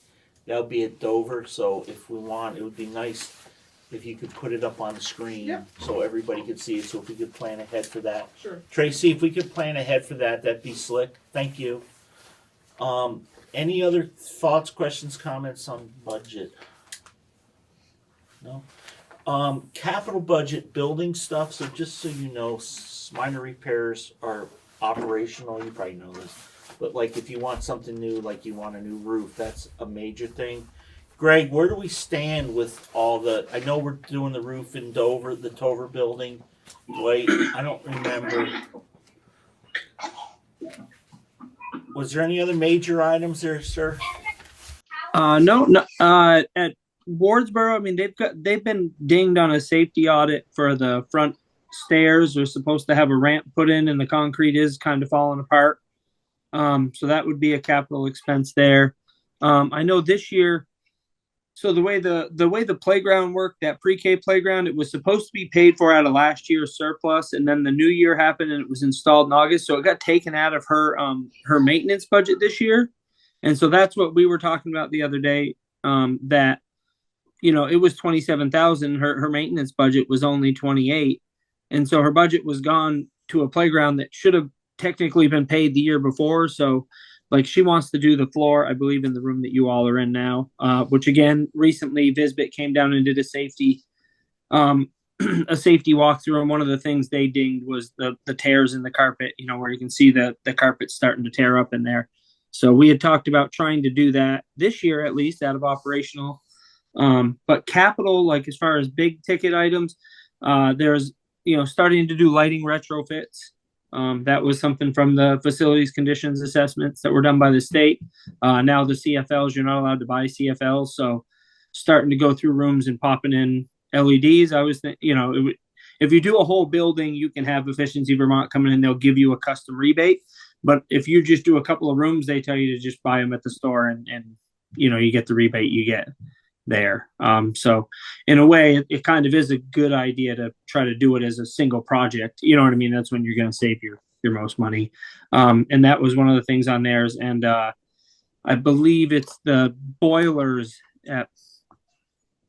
S1: That'll be at Dover, so if we want, it would be nice if you could put it up on the screen.
S11: Yep.
S1: So everybody could see it, so if we could plan ahead for that.
S11: Sure.
S1: Tracy, if we could plan ahead for that, that'd be slick. Thank you. Any other thoughts, questions, comments on budget? No? Capital budget, building stuff, so just so you know, minor repairs are operational, you probably know this. But like if you want something new, like you want a new roof, that's a major thing. Greg, where do we stand with all I know we're doing the roof in Dover, the Tover building. Wait, I don't remember. Was there any other major items there, sir?
S13: No. At Wardsboro, I mean, they've been dinged on a safety audit for the front stairs. They're supposed to have a ramp put in, and the concrete is kind of falling apart. So that would be a capital expense there. I know this year. So the way the playground worked, that pre-K playground, it was supposed to be paid for out of last year's surplus, and then the new year happened and it was installed in August, so it got taken out of her maintenance budget this year, and so that's what we were talking about the other day. That it was 27,000. Her maintenance budget was only 28, and so her budget was gone to a playground that should have technically been paid the year before. So like she wants to do the floor, I believe, in the room that you all are in now, which again, recently VIII came down and did a safety walkthrough. And one of the things they dinged was the tears in the carpet, where you can see the carpet starting to tear up in there. So we had talked about trying to do that this year, at least out of operational. But capital, like as far as big ticket items, there's, starting to do lighting retrofits. That was something from the facilities conditions assessments that were done by the state. Now the CFLs, you're not allowed to buy CFLs. So starting to go through rooms and popping in LEDs. I was thinking, if you do a whole building, you can have Efficiency Vermont come in and they'll give you a custom rebate. But if you just do a couple of rooms, they tell you to just buy them at the store and you get the rebate you get there. So in a way, it kind of is a good idea to try to do it as a single project. You know what I mean? That's when you're going to save your most money. And that was one of the things on theirs. And I believe it's the boilers at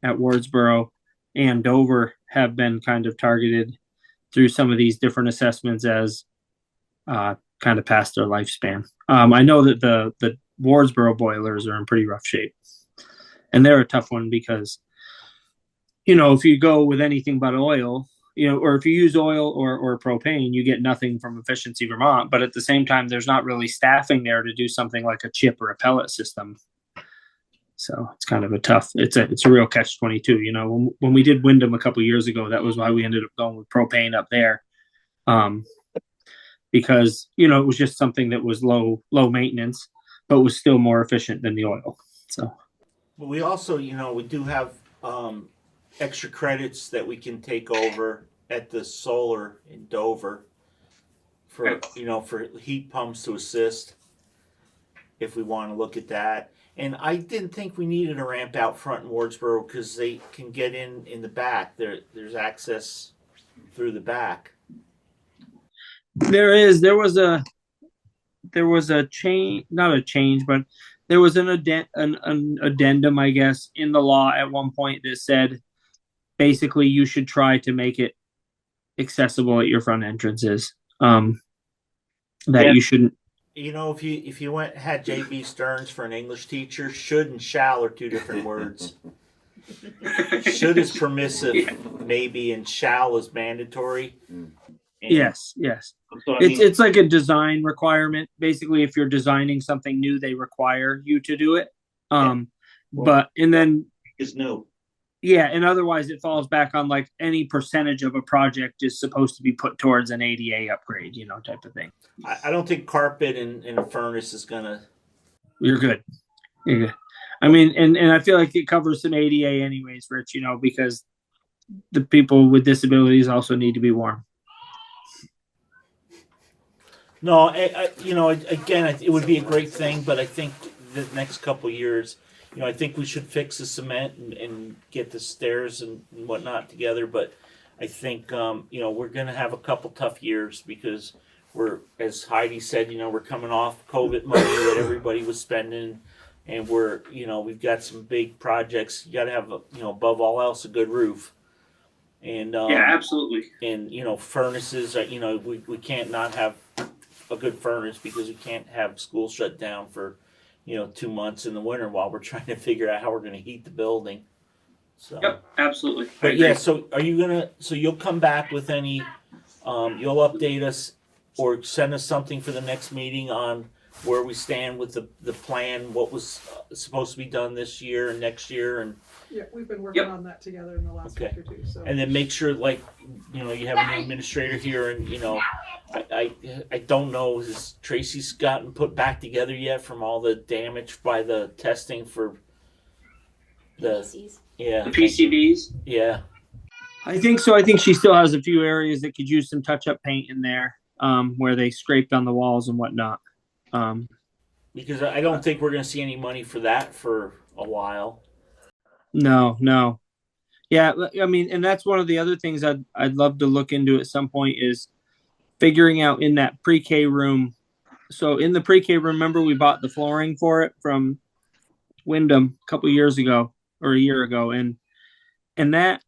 S13: Wardsboro and Dover have been kind of targeted through some of these different assessments as kind of past their lifespan. I know that the Wardsboro boilers are in pretty rough shape, and they're a tough one because, if you go with anything but oil, or if you use oil or propane, you get nothing from Efficiency Vermont. But at the same time, there's not really staffing there to do something like a chip or a pellet system. So it's kind of it's a real catch-22. When we did Wyndham a couple years ago, that was why we ended up going with propane up there. Because, it was just something that was low maintenance, but was still more efficient than the oil. So,
S1: but we also, we do have extra credits that we can take over at the solar in Dover for heat pumps to assist if we want to look at that. And I didn't think we needed a ramp out front in Wardsboro because they can get in the back. There's access through the back.
S13: There was a change, not a change, but there was an addendum, I guess, in the law at one point that said basically you should try to make it accessible at your front entrances. You shouldn't.
S1: If you had J.B. Stearns for an English teacher, should and shall are two different words. Should is permissive, maybe, and shall is mandatory.
S13: Yes. It's like a design requirement. Basically, if you're designing something new, they require you to do it.
S1: Is no.
S13: Yeah, and otherwise it falls back on like any percentage of a project is supposed to be put towards an ADA upgrade, type of thing.
S1: I don't think carpet and a furnace is gonna.
S13: You're good. I mean, and I feel like it covers some ADA anyways, Rich, because the people with disabilities also need to be warm.
S1: No, it would be a great thing, but I think the next couple of years, I think we should fix the cement and get the stairs and whatnot together. But I think, we're going to have a couple tough years because we're, as Heidi said, we're coming off COVID money that everybody was spending. And we've got some big projects. You got to have, above all else, a good roof. And
S13: yeah, absolutely.
S1: And, furnaces, we can't not have a good furnace because we can't have school shut down for 2 months in the winter while we're trying to figure out how we're going to heat the building. So.
S13: Yep, absolutely.
S1: But yeah, so you'll come back with any, you'll update us or send us something for the next meeting on where we stand with the plan, what was supposed to be done this year and next year, and
S11: yeah, we've been working on that together in the last week or two. So, and
S1: then make sure, you have an administrator here, and I don't know, has Tracy's gotten put back together yet from all the damage by the testing for the
S13: PCBs?
S1: Yeah,
S13: I think so. I think she still has a few areas that could use some touch-up paint in there, where they scraped on the walls and whatnot.
S1: Because I don't think we're going to see any money for that for a while.
S13: No. Yeah, I mean, and that's one of the other things I'd love to look into at some point is figuring out in that pre-K room. So in the pre-K room, remember we bought the flooring for it from Wyndham a couple years ago or a year ago, and that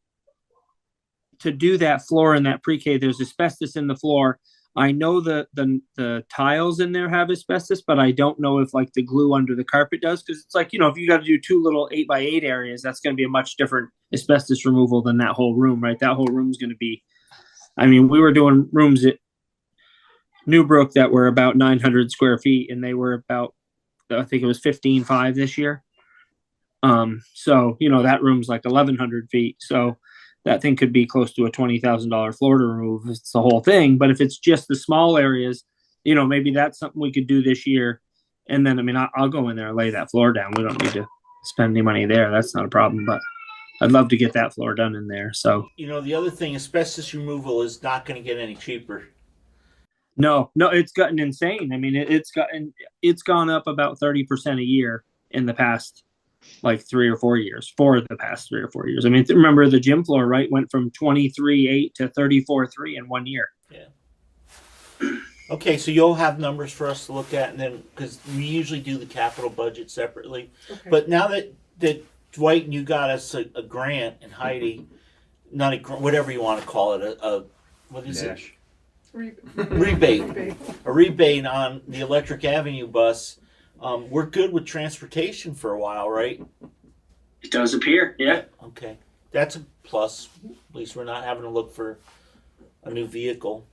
S13: to do that floor in that pre-K, there's asbestos in the floor. I know the tiles in there have asbestos, but I don't know if like the glue under the carpet does, because it's like, if you got to do 2 little 8x8 areas, that's going to be a much different asbestos removal than that whole room, right? That whole room's going to be, we were doing rooms at Newbrook that were about 900 square feet, and they were about, I think it was 15.5 this year. So, that room's like 1,100 feet. So that thing could be close to a $20,000 floor to remove. It's the whole thing. But if it's just the small areas, maybe that's something we could do this year. And then, I'll go in there and lay that floor down. We don't need to spend any money there. That's not a problem. But I'd love to get that floor done in there. So,
S1: the other thing, asbestos removal is not going to get any cheaper.
S13: No, it's gotten insane. It's gone up about 30% a year in the past like 3 or 4 years, for the past 3 or 4 years. Remember the gym floor, right? Went from 23.8 to 34.3 in 1 year.
S1: Yeah. Okay, so you'll have numbers for us to look at, and then, because we usually do the capital budget separately. Okay. But now that Dwight and you got us a grant, and Heidi, not a whatever you want to call it, what is it?
S9: Nash.
S1: Rebate. A rebate on the Electric Avenue bus. We're good with transportation for a while, right?
S13: It does appear, yeah.
S1: Okay, that's a plus. At least we're not having to look for a new vehicle.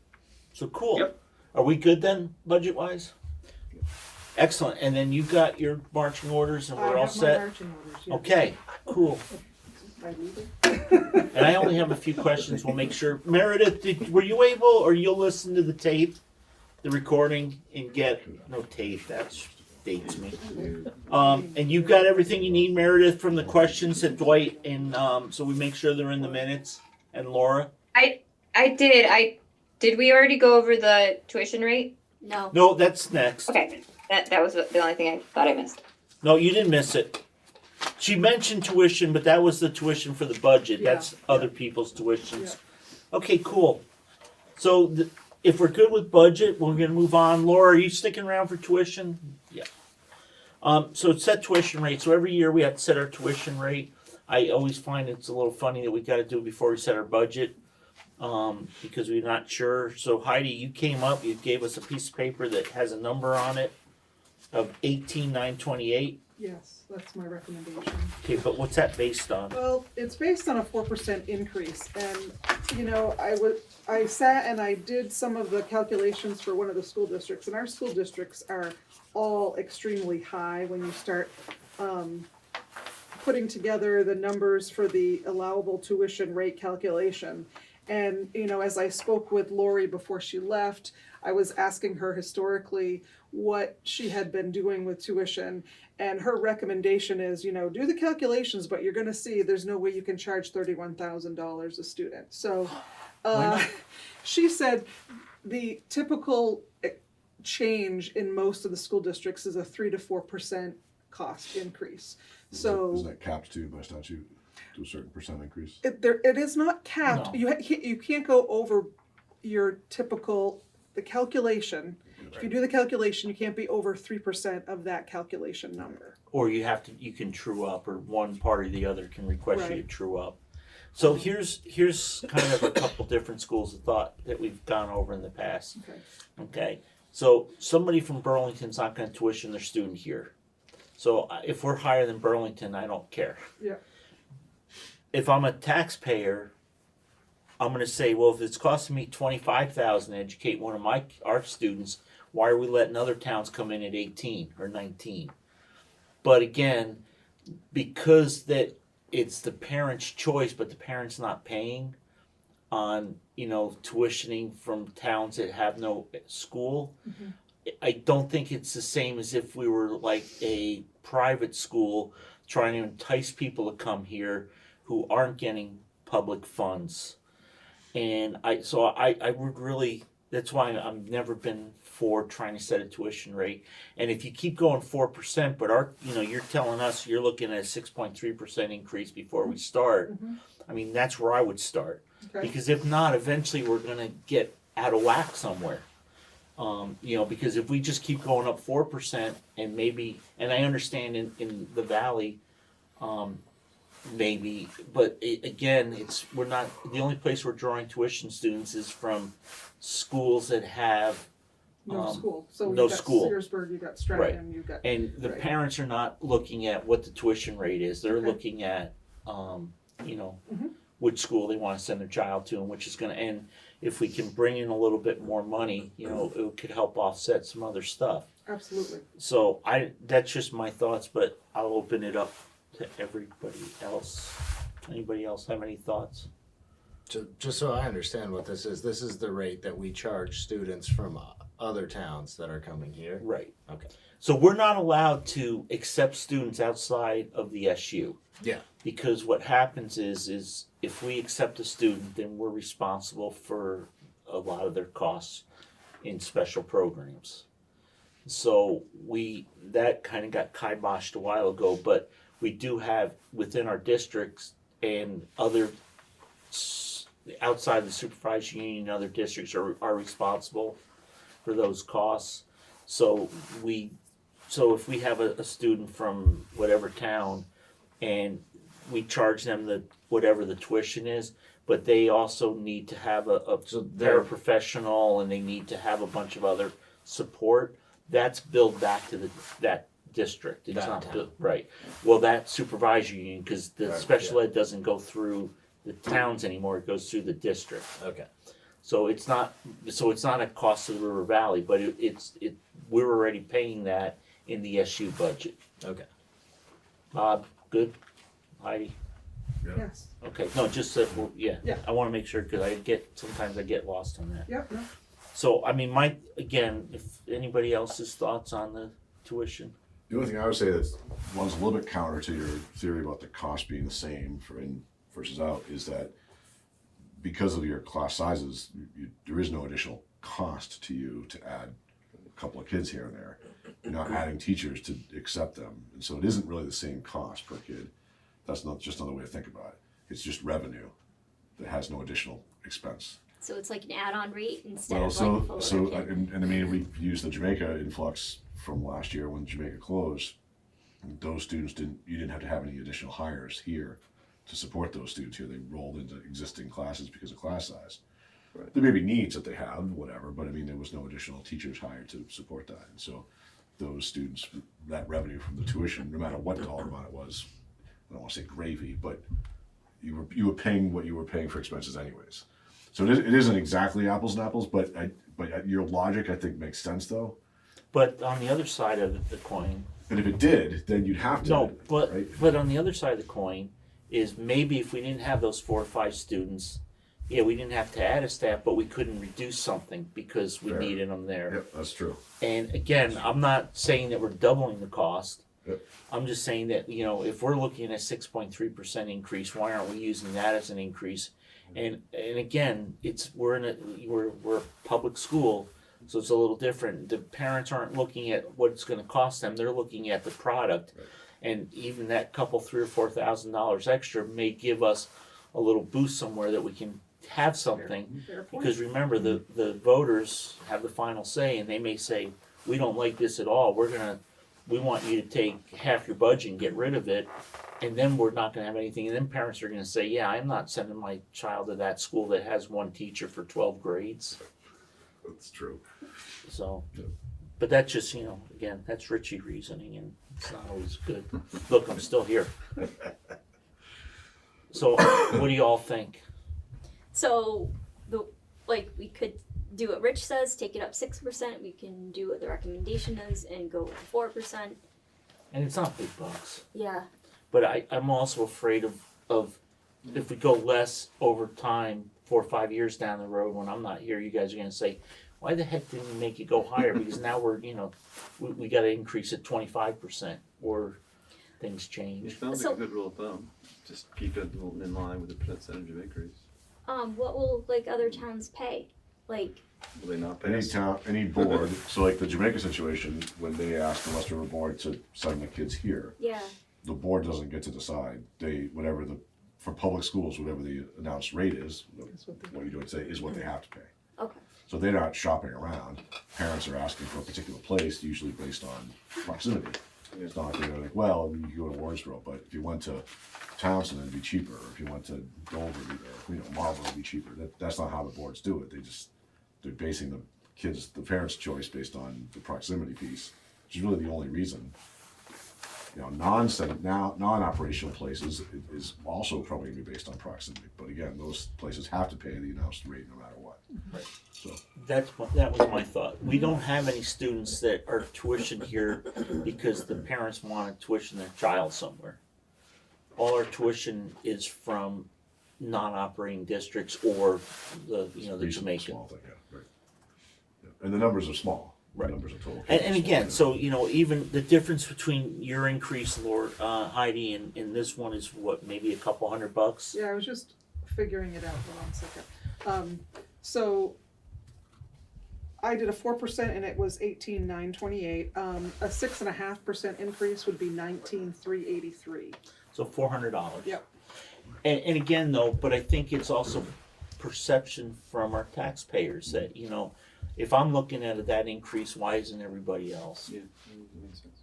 S1: So cool.
S13: Yep.
S1: Are we good then, budget wise? Excellent. And then you got your marching orders, and we're all set.
S11: Marching orders, yeah.
S1: Okay, cool.
S11: I leave it?
S1: And I only have a few questions. We'll make sure. Meredith, were you able, or you'll listen to the tape, the recording, and get no tape? That dates me. And you got everything you need, Meredith, from the questions that Dwight and so we make sure they're in the minutes. And Laura.
S2: I did. Did we already go over the tuition rate?
S4: No.
S1: No, that's next.
S2: Okay, that was the only thing I thought I missed.
S1: No, you didn't miss it. She mentioned tuition, but that was the tuition for the budget.
S11: Yeah,
S1: That's other people's tuitions. Okay, cool. So if we're good with budget, we're gonna move on. Laura, are you sticking around for tuition? Yeah. So it's set tuition rate. So every year we have to set our tuition rate. I always find it's a little funny that we got to do it before we set our budget, because we're not sure. So Heidi, you came up. You gave us a piece of paper that has a number on it of 18,928.
S11: Yes, that's my recommendation.
S1: Okay, but what's that based on?
S11: Well, it's based on a 4% increase, and you know, I sat and I did some of the calculations for one of the school districts, and our school districts are all extremely high when you start putting together the numbers for the allowable tuition rate calculation. And you know, as I spoke with Lori before she left, I was asking her historically what she had been doing with tuition, and her recommendation is, you know, do the calculations, but you're going to see there's no way you can charge $31,000 a student. So she said the typical change in most of the school districts is a 3 to 4% cost increase. So
S3: is that capped too by statute to a certain percent increase?
S11: It is not capped.
S1: No.
S11: You can't go over your typical the calculation. If you do the calculation, you can't be over 3% of that calculation number.
S1: Or you can true up, or one party or the other can request you to
S11: Right.
S1: true up. So here's kind of a couple different schools of thought that we've gone over in the past.
S11: Okay.
S1: Okay, so somebody from Burlington's not going to tuition their student here. So if we're higher than Burlington, I don't care.
S11: Yeah.
S1: If I'm a taxpayer, I'm going to say, well, if it's costing me $25,000 to educate one of our students, why are we letting other towns come in at 18 or 19? But again, because that it's the parent's choice, but the parent's not paying on, you know, tuitioning from towns that have no school.
S11: Mhm.
S1: I don't think it's the same as if we were like a private school trying to entice people to come here who aren't getting public funds. And I would really, that's why I've never been for trying to set a tuition rate. And if you keep going 4%, but you're telling us you're looking at a 6.3% increase before we start.
S11: Mhm.
S1: I mean, that's where I would start.
S11: Okay.
S1: Because if not, eventually we're gonna get out of whack somewhere. Because if we just keep going up 4% and I understand in the valley, maybe, but again, we're not, the only place we're drawing tuition students is from schools that have
S11: No school. So
S1: no
S11: you got
S1: school.
S11: Searsburg, you got Stratton, you got.
S1: and the
S11: Right.
S1: parents are not looking at what the tuition rate is. They're
S11: Okay.
S1: looking at,
S11: Mhm.
S1: which school they want to send their child to, and which is going to end. If we can bring in a little bit more money, it could help offset some other stuff.
S11: Absolutely.
S1: So that's just my thoughts, but I'll open it up to everybody else. Anybody else have any thoughts?
S12: Just so I understand what this is the rate that we charge students from other towns that are coming here.
S1: Right.
S12: Okay.
S1: So we're not allowed to accept students outside of the SU.
S12: Yeah.
S1: Because what happens is if we accept a student, then we're responsible for a lot of their costs in special programs. So that kind of got kiboshed a while ago, but we do have within our districts and other outside the supervised union, other districts are responsible for those costs. So if we have a student from whatever town and we charge them whatever the tuition is, but they also need to have a
S12: So they're-
S1: paraprofessional, and they need to have a bunch of other support. That's billed back to that district. It's
S12: That
S1: not
S12: town.
S1: billed, right. Well, that supervisory union, because the
S12: Right,
S1: special ed doesn't go through the towns anymore, it goes through the district.
S12: Okay.
S1: So it's not a cost to the River Valley, but we're already paying that in the SU budget.
S12: Okay.
S1: Bob, good? Heidi?
S11: Yes.
S1: Okay, no, just that, yeah.
S11: Yeah.
S1: I wanna make sure, cause sometimes I get lost on that.
S11: Yep. No.
S1: So, I mean, again, if anybody else's thoughts on the tuition?
S3: The only thing I would say that runs a little bit counter to your theory about the cost being the same for in versus out is that because of your class sizes, there is no additional cost to you to add a couple of kids here and there. You're not adding teachers to accept them, and so it isn't really the same cost per kid. That's not just another way to think about it. It's just revenue that has no additional expense.
S4: So it's like an add-on rate instead
S3: Well,
S4: of like a full
S3: so,
S4: kid.
S3: and I mean, we used the Jamaica influx from last year when Jamaica closed. And those students you didn't have to have any additional hires here to support those students here. They rolled into existing classes because of class size.
S9: Right.
S3: There may be needs that they have, whatever, but I mean, there was no additional teachers hired to support that. And so those students, that revenue from the tuition, no matter what dollar amount it was, I don't want to say gravy, but you were paying what you were paying for expenses anyways. So it isn't exactly apples and apples, but your logic, I think, makes sense though.
S1: But on the other side of the coin,
S3: And if it did, then you'd have to.
S1: no, but
S3: right?
S1: on the other side of the coin is maybe if we didn't have those 4 or 5 students, yeah, we didn't have to add a staff, but we couldn't reduce something because we
S3: Fair.
S1: needed them there.
S3: Yep, that's true.
S1: And again, I'm not saying that we're doubling the cost.
S3: Yep.
S1: I'm just saying that, if we're looking at a 6.3% increase, why aren't we using that as an increase? And again, we're a public school, so it's a little different. The parents aren't looking at what it's gonna cost them, they're looking at the product.
S3: Right.
S1: And even that couple $3,000 or $4,000 extra may give us a little boost somewhere that we can have something.
S11: Fair point.
S1: Because remember, the voters have the final say, and they may say, we don't like this at all, we want you to take half your budget and get rid of it, and then we're not gonna have anything, and then parents are gonna say, yeah, I'm not sending my child to that school that has one teacher for 12 grades,
S3: That's true.
S1: so.
S3: Yeah.
S1: But that's just, again, that's Richie reasoning, and it's not always good. Look, I'm still here. So, what do you all think?
S4: So we could do what Rich says, take it up 6%. We can do what the recommendation is and go with 4%.
S1: And it's not big bucks.
S4: Yeah.
S1: But I'm also afraid of if we go less over time, 4 or 5 years down the road when I'm not here, you guys are gonna say, why the heck didn't you make it go higher? Because now we gotta increase it 25% or things
S9: It
S1: change.
S9: sounds
S4: So-
S9: like a good rule of thumb. Just keep it in line with the percentage of increase.
S4: What will other towns pay?
S9: Will they not pay
S3: Any
S9: us?
S3: town, any board, so like the Jamaica situation, when they asked the West River Board to send the kids here,
S4: Yeah.
S3: the board doesn't get to decide. For public schools, whatever the announced rate is, what you doing say, is what they have to pay.
S4: Okay.
S3: So they're not shopping around. Parents are asking for a particular place, usually based on proximity. It's not like they're like, well, you can go to Wardsboro, but if you went to Townsend, it'd be cheaper. Or if you went to Dover, or Marlboro, it'd be cheaper. That's not how the boards do it. They're basing the parents' choice based on the proximity piece, which is really the only reason. Non-operational places is also probably gonna be based on proximity. But again, those places have to pay the announced rate no matter what.
S1: Right.
S3: So
S1: That was my thought. We don't have any students that are tuitioned here because the parents want to tuition their child somewhere. All our tuition is from non-operating districts or the
S3: reasonably
S1: Jamaican.
S3: small thing, yeah, right. Yeah. And the numbers are small.
S1: Right.
S3: The numbers are total.
S1: And again,
S3: small.
S1: so even the difference between your increase, Lord Heidi, and this one is what, maybe a couple $100?
S11: Yeah, I was just figuring it out. Hold on a second. So I did a 4% and it was 18,928. A 6.5% increase would be 19,383.
S1: So $400.
S11: Yep.
S1: And again, though, but I think it's also perception from our taxpayers that, if I'm looking at that increase, why isn't everybody else?
S9: Yeah, that makes sense.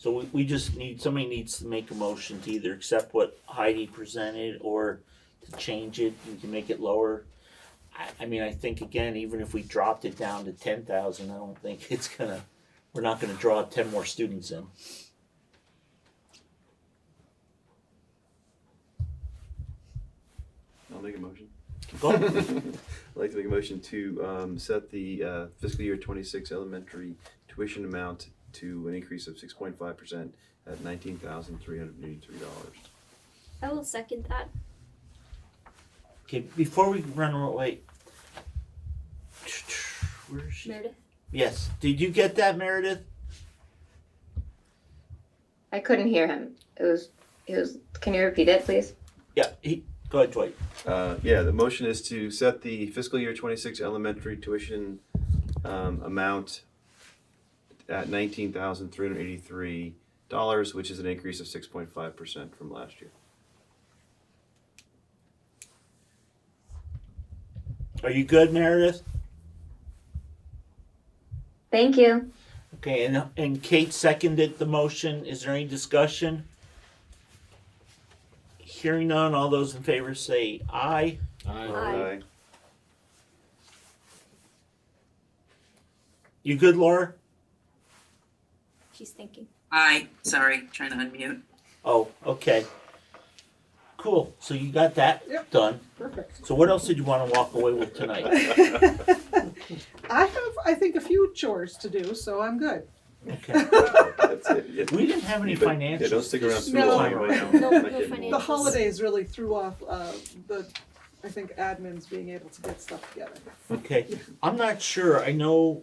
S1: So we just need, somebody needs to make a motion to either accept what Heidi presented or to change it. You can make it lower. I mean, I think again, even if we dropped it down to 10,000, I don't think we're not gonna draw 10 more students in.
S9: I'll make a motion.
S1: Go ahead.
S9: I'd like to make a motion to set the fiscal year 26 elementary tuition amount to an increase of 6.5% at $19,383.
S4: I will second that.
S1: Okay, before we run away, where is she?
S4: Meredith.
S1: Yes, did you get that, Meredith?
S2: I couldn't hear him. It was, can you repeat it, please?
S1: Yeah, go ahead, Dwight.
S9: Yeah, the motion is to set the fiscal year 26 elementary tuition amount at $19,383, which is an increase of 6.5% from last year.
S1: Are you good, Meredith?
S2: Thank you.
S1: Okay, and Kate seconded the motion. Is there any discussion? Hearing none, all those in favor say aye.
S4: Aye.
S1: You good, Laura?
S4: She's thinking.
S7: Aye, sorry, trying to unmute.
S1: Oh, okay. Cool. So you got that done.
S11: Perfect.
S1: So what else did you want to walk away with tonight?
S11: I have, I think, a few chores to do, so I'm good.
S1: Okay.
S9: That's it. Yeah.
S1: We didn't have any
S9: Yeah,
S1: financials.
S9: don't stick around too
S11: No.
S9: long. You might
S4: No,
S9: not
S4: no
S9: get
S4: financials.
S11: The holidays really threw off I think admins being able to get stuff together.
S1: Okay. I'm not sure. I know,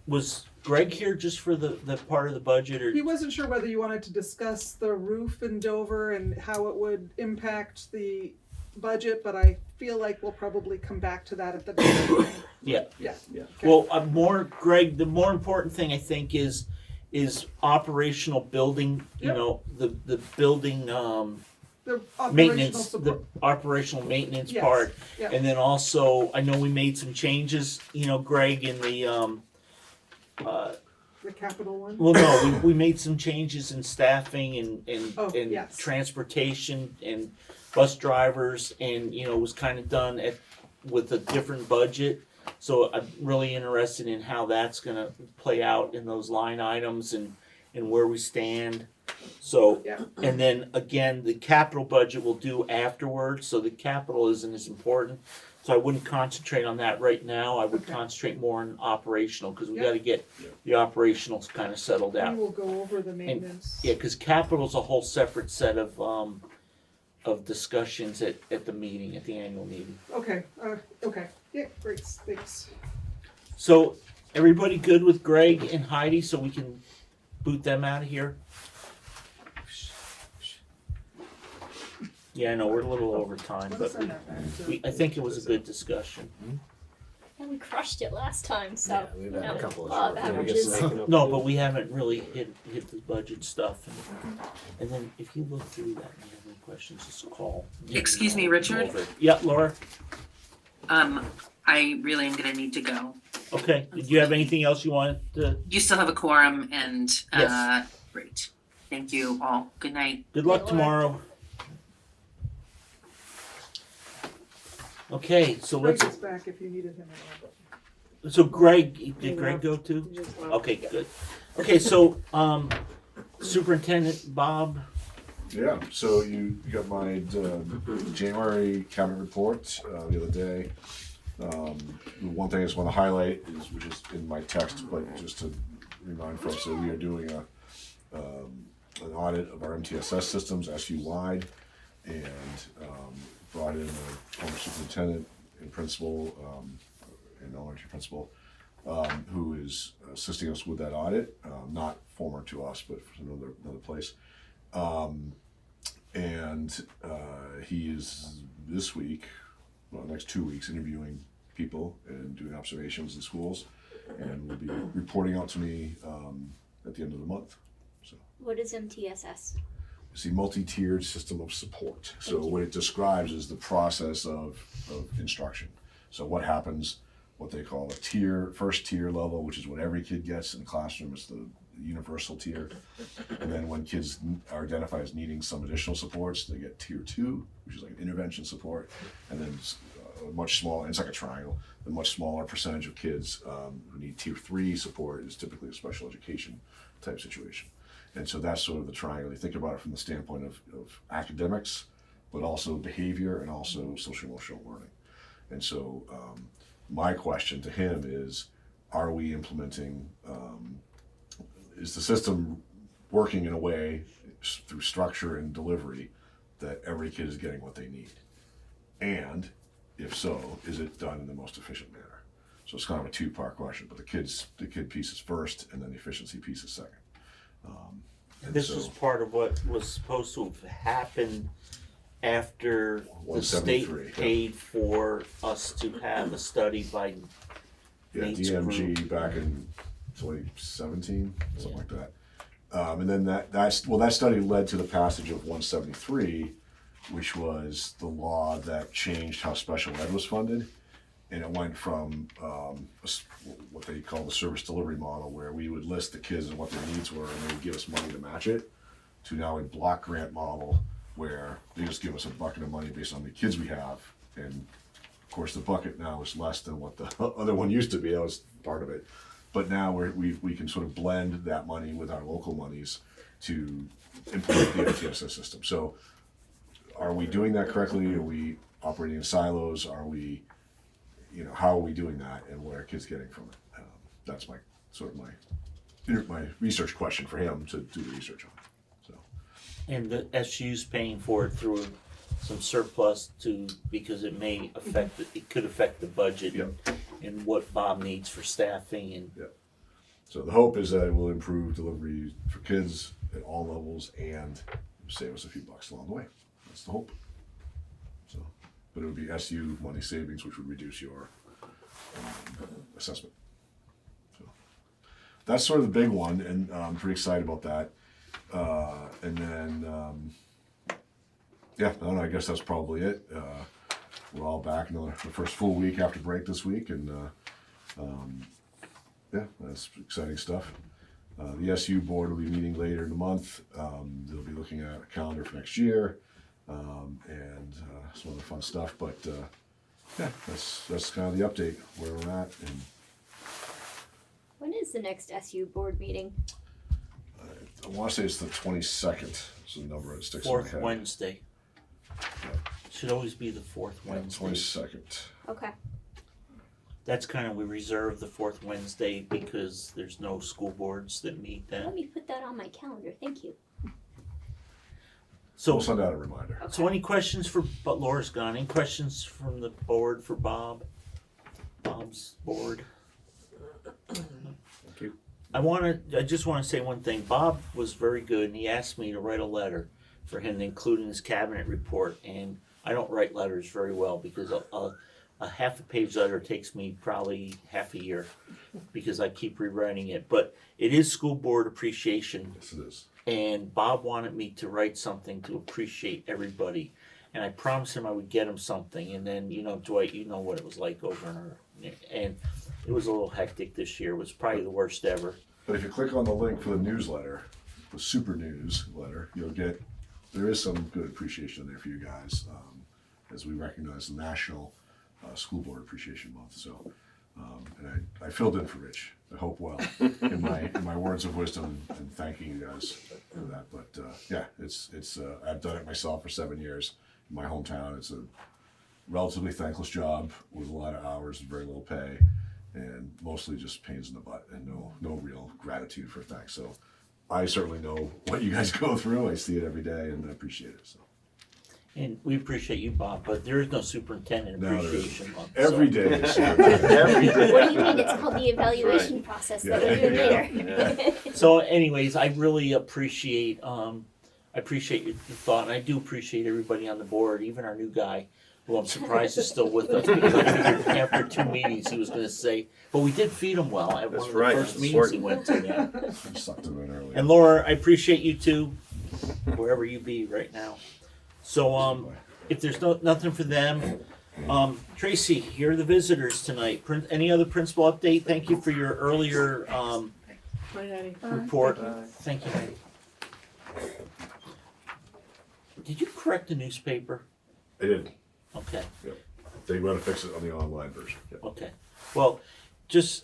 S1: was Greg here just for the part of the budget, or?
S11: He wasn't sure whether you wanted to discuss the roof in Dover and how it would impact the budget, but I feel like we'll probably come back to that at the beginning.
S1: Yeah.
S11: Yeah. Okay.
S1: Well, Greg, the more important thing I think is operational building, you
S11: Yep.
S1: know, the building,
S11: The operational
S1: maintenance,
S11: support.
S1: the operational maintenance
S11: Yes.
S1: part.
S11: Yeah.
S1: And then also, I know we made some changes, you know, Greg, in the,
S11: The capital one.
S1: well, no, we made some changes in staffing and
S11: Oh, yes.
S1: transportation and bus drivers, and, you know, it was kind of done with a different budget. So I'm really interested in how that's gonna play out in those line items and where we stand. So,
S11: Yeah.
S1: and then again, the capital budget we'll do afterwards, so the capital isn't as important. So I wouldn't concentrate on that right now. I would
S11: Okay.
S1: concentrate more on operational, because we
S11: Yeah.
S1: gotta get the operationals kind of settled
S11: We
S1: out.
S11: will go over the maintenance.
S1: Yeah, because capital's a whole separate set of discussions at the meeting, at the annual meeting.
S11: Okay, okay. Yeah, great, thanks.
S1: So, everybody good with Greg and Heidi, so we can boot them out of here? Yeah, I know, we're a little over time,
S11: Let's
S1: but
S11: send that back to-
S1: I think it was a good discussion.
S4: And we crushed it last time, so
S12: Yeah, we've had a
S4: you know,
S12: couple of
S4: law
S12: short
S4: averages.
S12: periods.
S1: No, but we haven't really hit the budget stuff. And then if you look through that and you have any questions, just call.
S7: Excuse me, Richard?
S1: Yeah, Laura?
S7: I really am gonna need to go.
S1: Okay, did you have anything else you wanted to?
S7: You still have a quorum and,
S1: Yes.
S7: great. Thank you all. Good night.
S1: Good luck
S4: Laura.
S1: tomorrow. Okay, so
S11: Greg
S1: let's,
S11: is back if you needed him at all.
S1: so Greg, did Greg go too?
S11: He just left.
S1: Okay, good. Okay, so, Superintendent Bob,
S3: Yeah, so you got my January cabinet report the other day. The one thing I just want to highlight is, which is in my text, but just to remind folks that we are doing an audit of our MTSS systems SU-wide, and brought in a former superintendent and principal, and elementary principal, who is assisting us with that audit, not former to us, but from another place. And he is this week, well, next 2 weeks, interviewing people and doing observations in schools, and will be reporting out to me at the end of the month. So
S4: What is MTSS?
S3: it's a multi-tiered system of support. So what it describes is the process of instruction. So what happens, what they call a first tier level, which is what every kid gets in the classroom. It's the universal tier. And then when kids are identified as needing some additional supports, they get tier 2, which is like an intervention support. And then much smaller, it's like a triangle, the much smaller percentage of kids who need tier 3 support is typically a special education type situation. And so that's sort of the triangle. You think about it from the standpoint of academics, but also behavior and also social emotional learning. And so my question to him is, are we implementing, is the system working in a way through structure and delivery that every kid is getting what they need? And if so, is it done in the most efficient manner? So it's kind of a 2-part question, but the kid piece is first, and then the efficiency piece is second.
S1: This is part of what was supposed to have happened after the state
S3: 173,
S1: paid for us to have a study by Nate's
S3: DMG
S1: group.
S3: back in 2017, something like that. And then that study led to the passage of 173, which was the law that changed how special ed was funded. And it went from what they call the service delivery model, where we would list the kids and what their needs were, and they would give us money to match it, to now a block grant model, where they just give us a bucket of money based on the kids we have. And of course, the bucket now is less than what the other one used to be. That was part of it. But now we can sort of blend that money with our local monies to implement the MTSS system. So are we doing that correctly? Are we operating in silos? Are we, how are we doing that, and what are kids getting from it? That's my research question for him to do the research on. So,
S1: And the SU's paying for it through some surplus because it could affect the budget and what Bob needs for staffing and.
S3: So the hope is that it will improve delivery for kids at all levels and save us a few bucks along the way. That's the hope. So, but it would be SU money savings, which would reduce your assessment. So that's sort of the big one, and I'm pretty excited about that. And then, I don't know, I guess that's probably it. We're all back the first full week after break this week, and that's exciting stuff. The SU board will be meeting later in the month. They'll be looking at a calendar for next year, and some other fun stuff. But that's kind of the update where we're at. And
S4: When is the next SU board meeting?
S3: I want to say it's the 22nd. It's the number that sticks in my
S1: Fourth
S3: head.
S1: Wednesday. Should always be the fourth Wednesday.
S3: 22nd.
S4: Okay.
S1: That's we reserve the fourth Wednesday because there's no school boards that meet
S4: Let
S1: then.
S4: me put that on my calendar. Thank you.
S1: So,
S3: We'll send out a reminder.
S1: so any questions but Laura's gone. Any questions from the board for Bob? Bob's board.
S9: Thank you.
S1: I just want to say one thing. Bob was very good, and he asked me to write a letter for him to include in his cabinet report. And I don't write letters very well because a half a page letter takes me probably half a year because I keep rewriting it. But it is school board appreciation.
S3: Yes, it is.
S1: And Bob wanted me to write something to appreciate everybody. And I promised him I would get him something. And then, Dwight, you know what it was like over in our, and it was a little hectic this year. It was probably the worst ever.
S3: But if you click on the link for the newsletter, the super newsletter, there is some good appreciation there for you guys, as we recognize the National School Board Appreciation Month. So, and I filled in for Rich. I hope well in my words of wisdom and thanking you guys for that. But it's I've done it myself for 7 years in my hometown. It's a relatively thankless job with a lot of hours and very little pay, and mostly just pains in the butt and no real gratitude for thanks. So I certainly know what you guys go through. I see it every day and I appreciate it. So.
S1: And we appreciate you, Bob, but there is no superintendent
S3: No, there
S1: appreciation month.
S3: Every day is
S9: Every day.
S4: What do you mean? It's called the evaluation process that we're doing later.
S1: So anyways, I really appreciate your thought, and I do appreciate everybody on the board, even our new guy, who I'm surprised is still with us, because I figured after 2 meetings he was gonna say, but we did feed him well at one
S9: That's
S1: of the
S9: right,
S1: first
S9: that's
S1: meetings he
S9: important.
S1: went to.
S3: I sucked him in earlier.
S1: And Laura, I appreciate you too, wherever you be right now. So if there's nothing for them, Tracy, here are the visitors tonight. Any other principal update? Thank you for your earlier
S8: Bye, Eddie.
S1: report. Thank you, Eddie. Did you correct the newspaper?
S3: I did.
S1: Okay,
S3: They want to fix it on the online version. Yep.
S1: okay. Well, does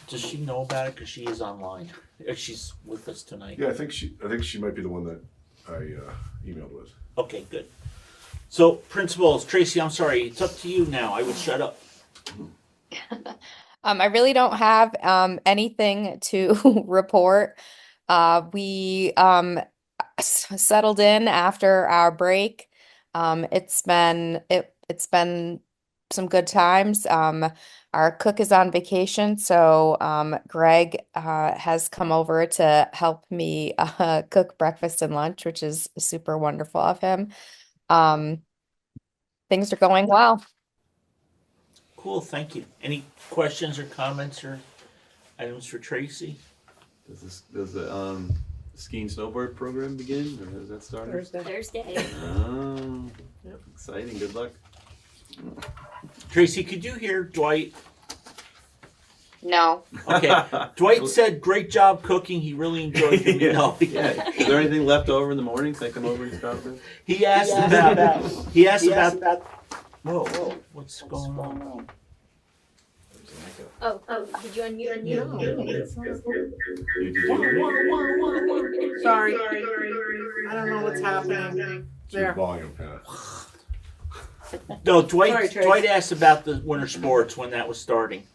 S1: she know about it? Because she is online. She's with us tonight.
S3: Yeah, I think she might be the one that I emailed with.
S1: Okay, good. So, principals, Tracy, I'm sorry. It's up to you now. I would shut up.
S6: I really don't have anything to report. We settled in after our break. It's been some good times. Our cook is on vacation, so Greg has come over to help me cook breakfast and lunch, which is super wonderful of him. Things are going well.
S1: Cool, thank you. Any questions or comments or items for Tracy?
S9: Does the skiing snowboard program begin, or has that started?
S4: Thursday.
S9: Oh, exciting! Good luck.
S1: Tracy, could you hear Dwight?
S6: No.
S1: Okay. Dwight said, "Great job cooking. He really enjoyed it."
S9: Yeah.
S1: No.
S9: Yeah. Is there anything left over in the mornings? I come over and stop there.
S1: He asked about. Whoa, what's going on?
S4: Oh, did you unmute?
S8: Sorry. I don't know what's happening. There.
S3: Volume, yeah.
S1: No,
S8: Sorry, Trace.
S1: Dwight asked about the winter sports when that was starting.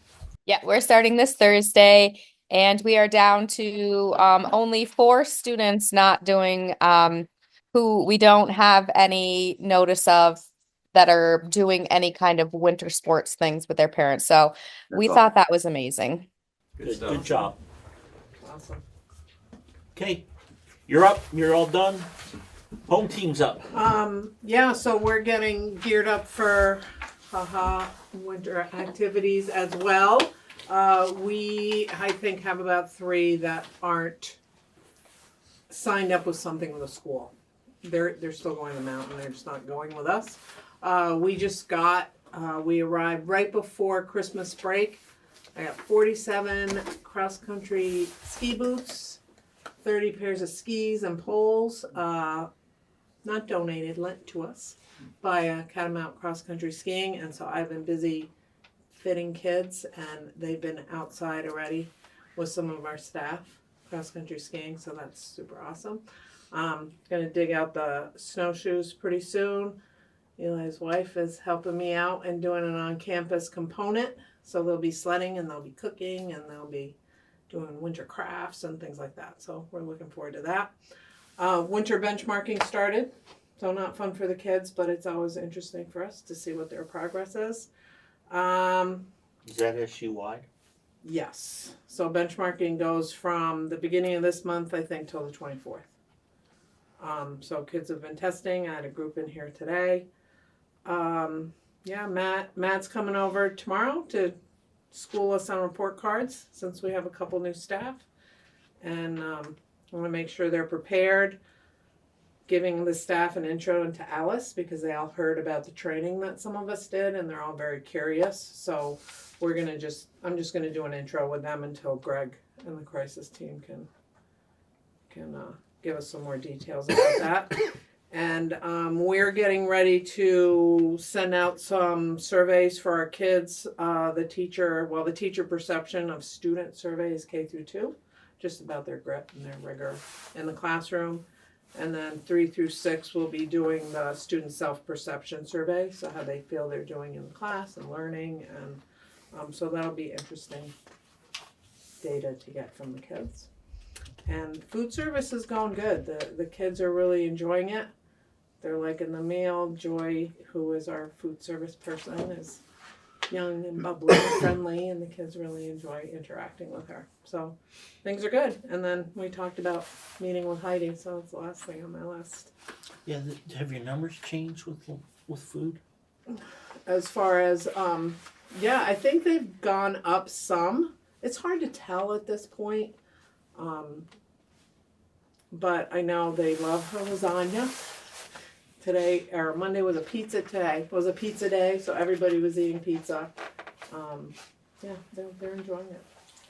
S6: Yeah, we're starting this Thursday, and we are down to only 4 students not doing who we don't have any notice of that are doing any kind of winter sports things with their parents. So we thought that was amazing.
S1: Good job.
S8: Awesome.
S1: Okay, you're up. You're all done. Home team's up.
S8: Yeah, so we're getting geared up for winter activities as well. We, I think, have about 3 that aren't signed up with something with a school. They're still going to the mountain. They're just not going with us. We arrived right before Christmas break. I got 47 cross-country ski boots, 30 pairs of skis and poles, not donated, lent to us by Catamount Cross Country Skiing. And so I've been busy fitting kids, and they've been outside already with some of our staff cross country skiing. So that's super awesome. Gonna dig out the snowshoes pretty soon. Eli's wife is helping me out and doing an on-campus component. So they'll be sledding and they'll be cooking and they'll be doing winter crafts and things like that. So we're looking forward to that. Winter benchmarking started. So not fun for the kids, but it's always interesting for us to see what their progress is.
S1: Is that SU-wide?
S8: Yes. So benchmarking goes from the beginning of this month, I think, till the 24th. So kids have been testing. I had a group in here today. Matt's coming over tomorrow to school us on report cards since we have a couple new staff. And I want to make sure they're prepared, giving the staff an intro into Alice because they all heard about the training that some of us did and they're all very curious. So I'm just going to do an intro with them until Greg and the crisis team can give us some more details about that. And we're getting ready to send out some surveys for our kids. The teacher perception of student surveys K through 2, just about their grit and their rigor in the classroom. And then 3 through 6 will be doing the student self-perception survey, so how they feel they're doing in the class and learning. And so that'll be interesting data to get from the kids. And food service is going good. The kids are really enjoying it. They're liking the meal. Joy, who is our food service person, is young and bubbly and friendly, and the kids really enjoy interacting with her. So things are good. And then we talked about meeting with Heidi, so it's the last thing on my list.
S1: Yeah, have your numbers changed with food?
S8: As far as, I think they've gone up some. It's hard to tell at this point. But I know they love her lasagna. Today, or Monday was a pizza day, so everybody was eating pizza. They're enjoying it.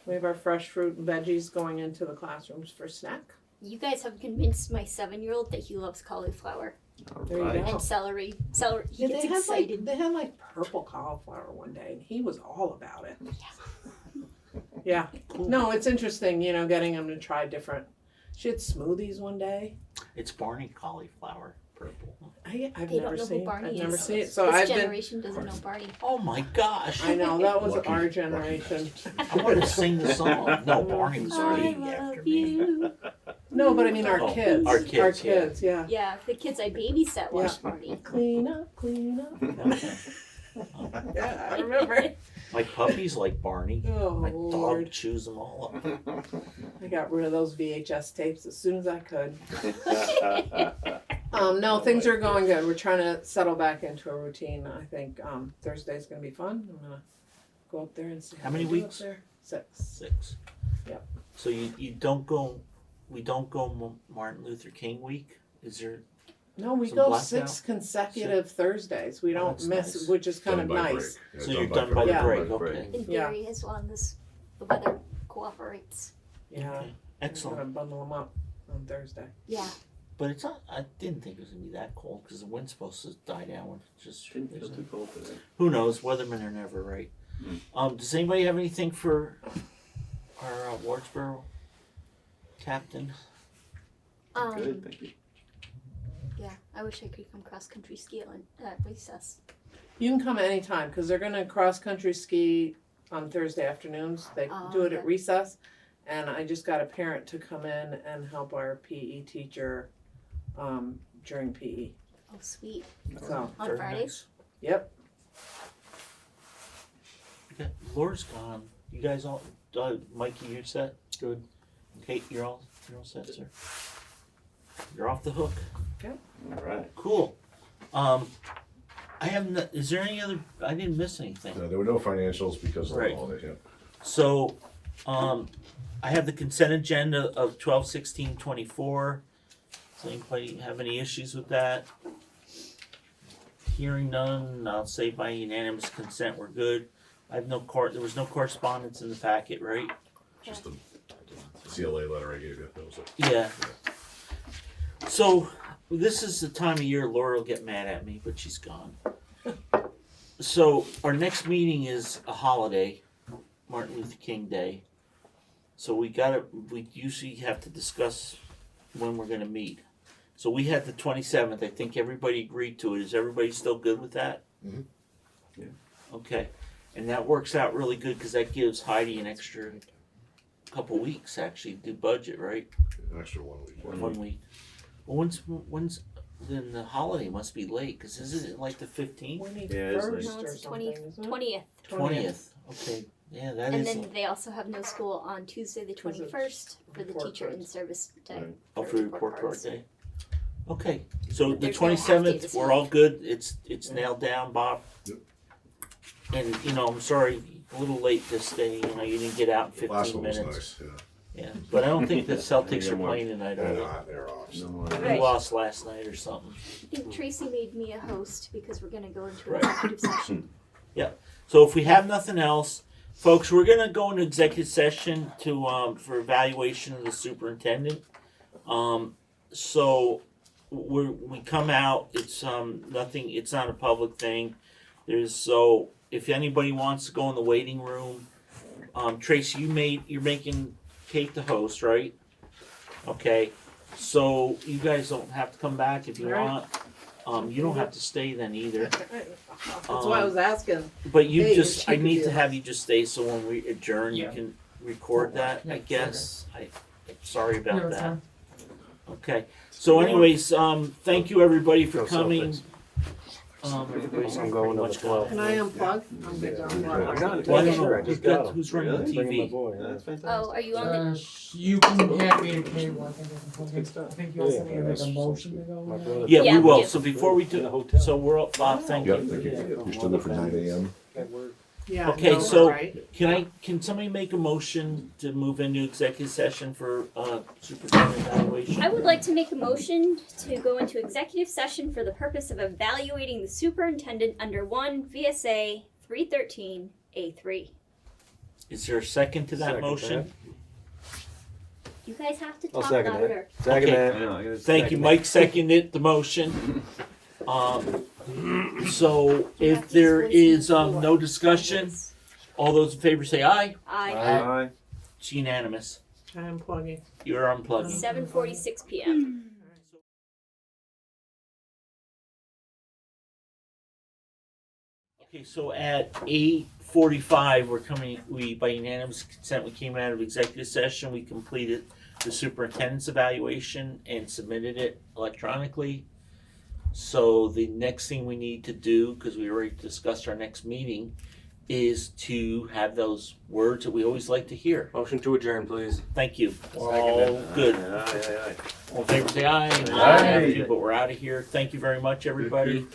S8: We have our fresh fruit and veggies going into the classrooms for snack.
S4: You guys have convinced my 7-year-old that he loves cauliflower
S8: There you go.
S4: and celery. Celery. He
S8: Yeah,
S4: gets
S8: they had
S4: excited.
S8: they had like purple cauliflower one day, and he was all about it. Yeah. No, it's interesting, you know, getting him to try different. She had smoothies one day.
S1: It's Barney cauliflower, purple.
S8: I've
S4: They
S8: never
S4: don't know who
S8: seen.
S4: Barney
S8: I've
S4: is.
S8: never seen it. So
S4: This
S8: I've been.
S4: generation doesn't know Barney.
S1: Oh my gosh!
S8: I know that was
S3: Lucky-
S8: our
S3: lucky
S8: generation.
S1: I want to sing the song. No, Barney was
S4: I
S1: already
S4: love
S1: after me.
S4: you.
S8: No, but I mean our
S1: Oh,
S8: kids.
S1: our kids,
S8: yeah.
S4: Yeah, the kids I babysat watched
S8: Yeah.
S4: Barney.
S8: Clean up, clean up. Yeah, I remember.
S1: My puppies like Barney.
S8: Oh
S1: My dog
S8: Lord.
S1: chews them all up.
S8: I got rid of those VHS tapes as soon as I could. No, things are going good. We're trying to settle back into a routine. I think Thursday's gonna be fun. I'm gonna go up there and see
S1: How many
S8: they do
S1: weeks?
S8: Up there. 6.
S1: 6.
S8: Yep.
S1: So you don't go. We don't go Martin Luther King week. Is there?
S8: No, we
S1: Some
S8: go
S1: blackout?
S8: 6 consecutive Thursdays. We
S1: Oh,
S8: don't
S1: that's
S8: miss,
S1: nice.
S8: which is kind of
S3: Done by
S8: nice.
S3: break. Yeah,
S1: So you're done by the
S8: Yeah.
S1: break.
S9: By
S1: Okay.
S9: break.
S4: In
S8: Yeah.
S4: theory, as long as the weather cooperates.
S8: Yeah.
S1: Okay.
S8: I'm
S1: Excellent.
S8: gonna bundle them up on Thursday.
S4: Yeah.
S1: But it's not. I didn't think it was gonna be that cold because the wind's supposed to die down. When it's just
S9: Didn't feel too cold today.
S1: who knows? Weathermen are never right. Does anybody have anything for our Wardsboro captain?
S9: Good, thank you.
S4: Yeah, I wish I could come cross country ski at recess.
S8: You can come anytime because they're gonna cross country ski on Thursday afternoons. They
S4: Oh,
S8: do it at
S4: okay.
S8: recess, and I just got a parent to come in and help our PE teacher during PE.
S4: Oh, sweet.
S8: So,
S4: On
S1: Very
S4: Fridays?
S1: nice.
S8: yep.
S1: Okay, Laura's gone. You guys all, Mikey, you're set? Good. Kate, you're all set, sir? You're off the hook.
S9: All right.
S1: Cool. I have no, is there any other, I didn't miss anything.
S3: There were no financials because of the
S1: Right.
S3: holiday, yeah.
S1: So, I have the consent agenda of 12/16/24. Does anybody have any issues with that? Hearing none, I'll say by unanimous consent, we're good. I have no there was no correspondence in the packet, right?
S3: Just the CLA letter I gave you, that was it.
S1: Yeah. So, this is the time of year Laura will get mad at me, but she's gone. So, our next meeting is a holiday, Martin Luther King Day. So we usually have to discuss when we're gonna meet. So we had the 27th, I think everybody agreed to it. Is everybody still good with that?
S3: Mhm.
S9: Yeah.
S1: Okay, and that works out really good, cause that gives Heidi an extra couple weeks actually to do budget, right?
S3: An extra 1 week.
S1: 1 week. Well, when's then the holiday must be late, cause isn't it like the 15th?
S8: 21st
S9: Yeah, it's
S8: or
S4: No, it's the
S8: something, isn't it?
S4: 20th.
S1: 20th. Okay, yeah, that
S4: And
S1: is.
S4: then they also have no school on Tuesday the 21st for the
S8: report
S4: teacher in
S8: cards.
S4: service day.
S9: Right.
S1: Oh, for report card
S4: cards.
S1: day. Okay, so
S4: But
S1: the
S4: there's no half day
S1: 27th,
S4: this
S1: we're all
S4: month.
S1: good. It's nailed down, Bob.
S3: Yep.
S1: And I'm sorry, a little late this day. You didn't get out in
S3: The last
S1: 15
S3: one was
S1: minutes.
S3: nice, yeah.
S1: Yeah, but I don't think the Celtics
S9: Yeah,
S1: are
S9: more.
S1: playing tonight.
S3: They're
S1: Are
S3: not, they're off.
S9: No more.
S1: they? We lost last night or something.
S4: I think Tracy made me a host because we're gonna go into
S1: Right.
S4: executive session.
S1: So if we have nothing else, folks, we're gonna go into executive session to for evaluation of the superintendent. So we come out. It's nothing. It's not a public thing. So if anybody wants to go in the waiting room, Tracy, you're making Kate the host, right? Okay. So you guys don't have to come back if you
S8: Right.
S1: want. You don't have to stay then either.
S8: That's why I was asking.
S1: But you
S8: Hey,
S1: just, I
S8: you
S1: need
S8: could
S1: to
S8: do
S1: have you just stay so when we adjourn, you
S13: Yeah.
S1: can record that, I
S13: Yeah,
S1: guess. Sorry
S13: No,
S1: about
S13: it's
S1: that.
S13: fine.
S1: Okay, so anyways, thank you everybody for
S9: Go
S1: coming.
S9: Celtics.
S1: Everybody's
S9: I'm
S1: pretty
S9: going to
S1: much
S9: the 12.
S1: gone.
S8: Can I unplug? I'm good to unplug.
S9: I got it.
S1: Well, I don't
S9: Sure,
S1: know,
S9: I just
S1: who's got-
S9: got 'em.
S1: who's running the
S9: Really?
S1: TV?
S9: That's fantastic.
S4: Oh, are you on the?
S13: You can have me to cable. I
S9: Good stuff.
S13: think you also need to make a motion to go. with that.
S1: Yeah,
S4: Yeah,
S1: we will,
S4: yeah.
S1: so before we do, so we're all, Bob, thank
S3: Yep,
S1: you.
S3: thank you. You're still good for 9 AM?
S8: Yeah.
S1: Okay,
S8: no,
S1: so-
S8: right.
S1: Can somebody make a motion to move into executive session for, superintendent evaluation?
S4: I would like to make a motion to go into executive session for the purpose of evaluating the superintendent under 1 VSA 313A3.
S1: Is there a second to that
S14: Second
S1: motion?
S4: You guys have to
S14: I'll
S4: talk
S14: second that.
S4: louder.
S14: Second
S1: Okay.
S14: that.
S9: I know, I gotta
S1: Thank you,
S9: second
S1: Mike seconded the motion. So if there is no discussion, all those in favor say aye.
S9: it.
S4: I
S9: Aye.
S1: It's unanimous.
S8: I'm plugging.
S1: You're unplugging.
S4: 7:46 p.m.
S1: Okay, so at 8:45, we by unanimous consent, we came out of executive session. We completed the superintendent's evaluation and submitted it electronically. So the next thing we need to do, because we already discussed our next meeting, is to have those words that we always like to hear.
S14: Motion to adjourn, please.
S1: Thank you. We're
S14: Second.
S1: all good.
S9: Aye.
S1: All in favor say aye.
S9: Aye.
S1: But we're out of here. Thank you very much, everybody.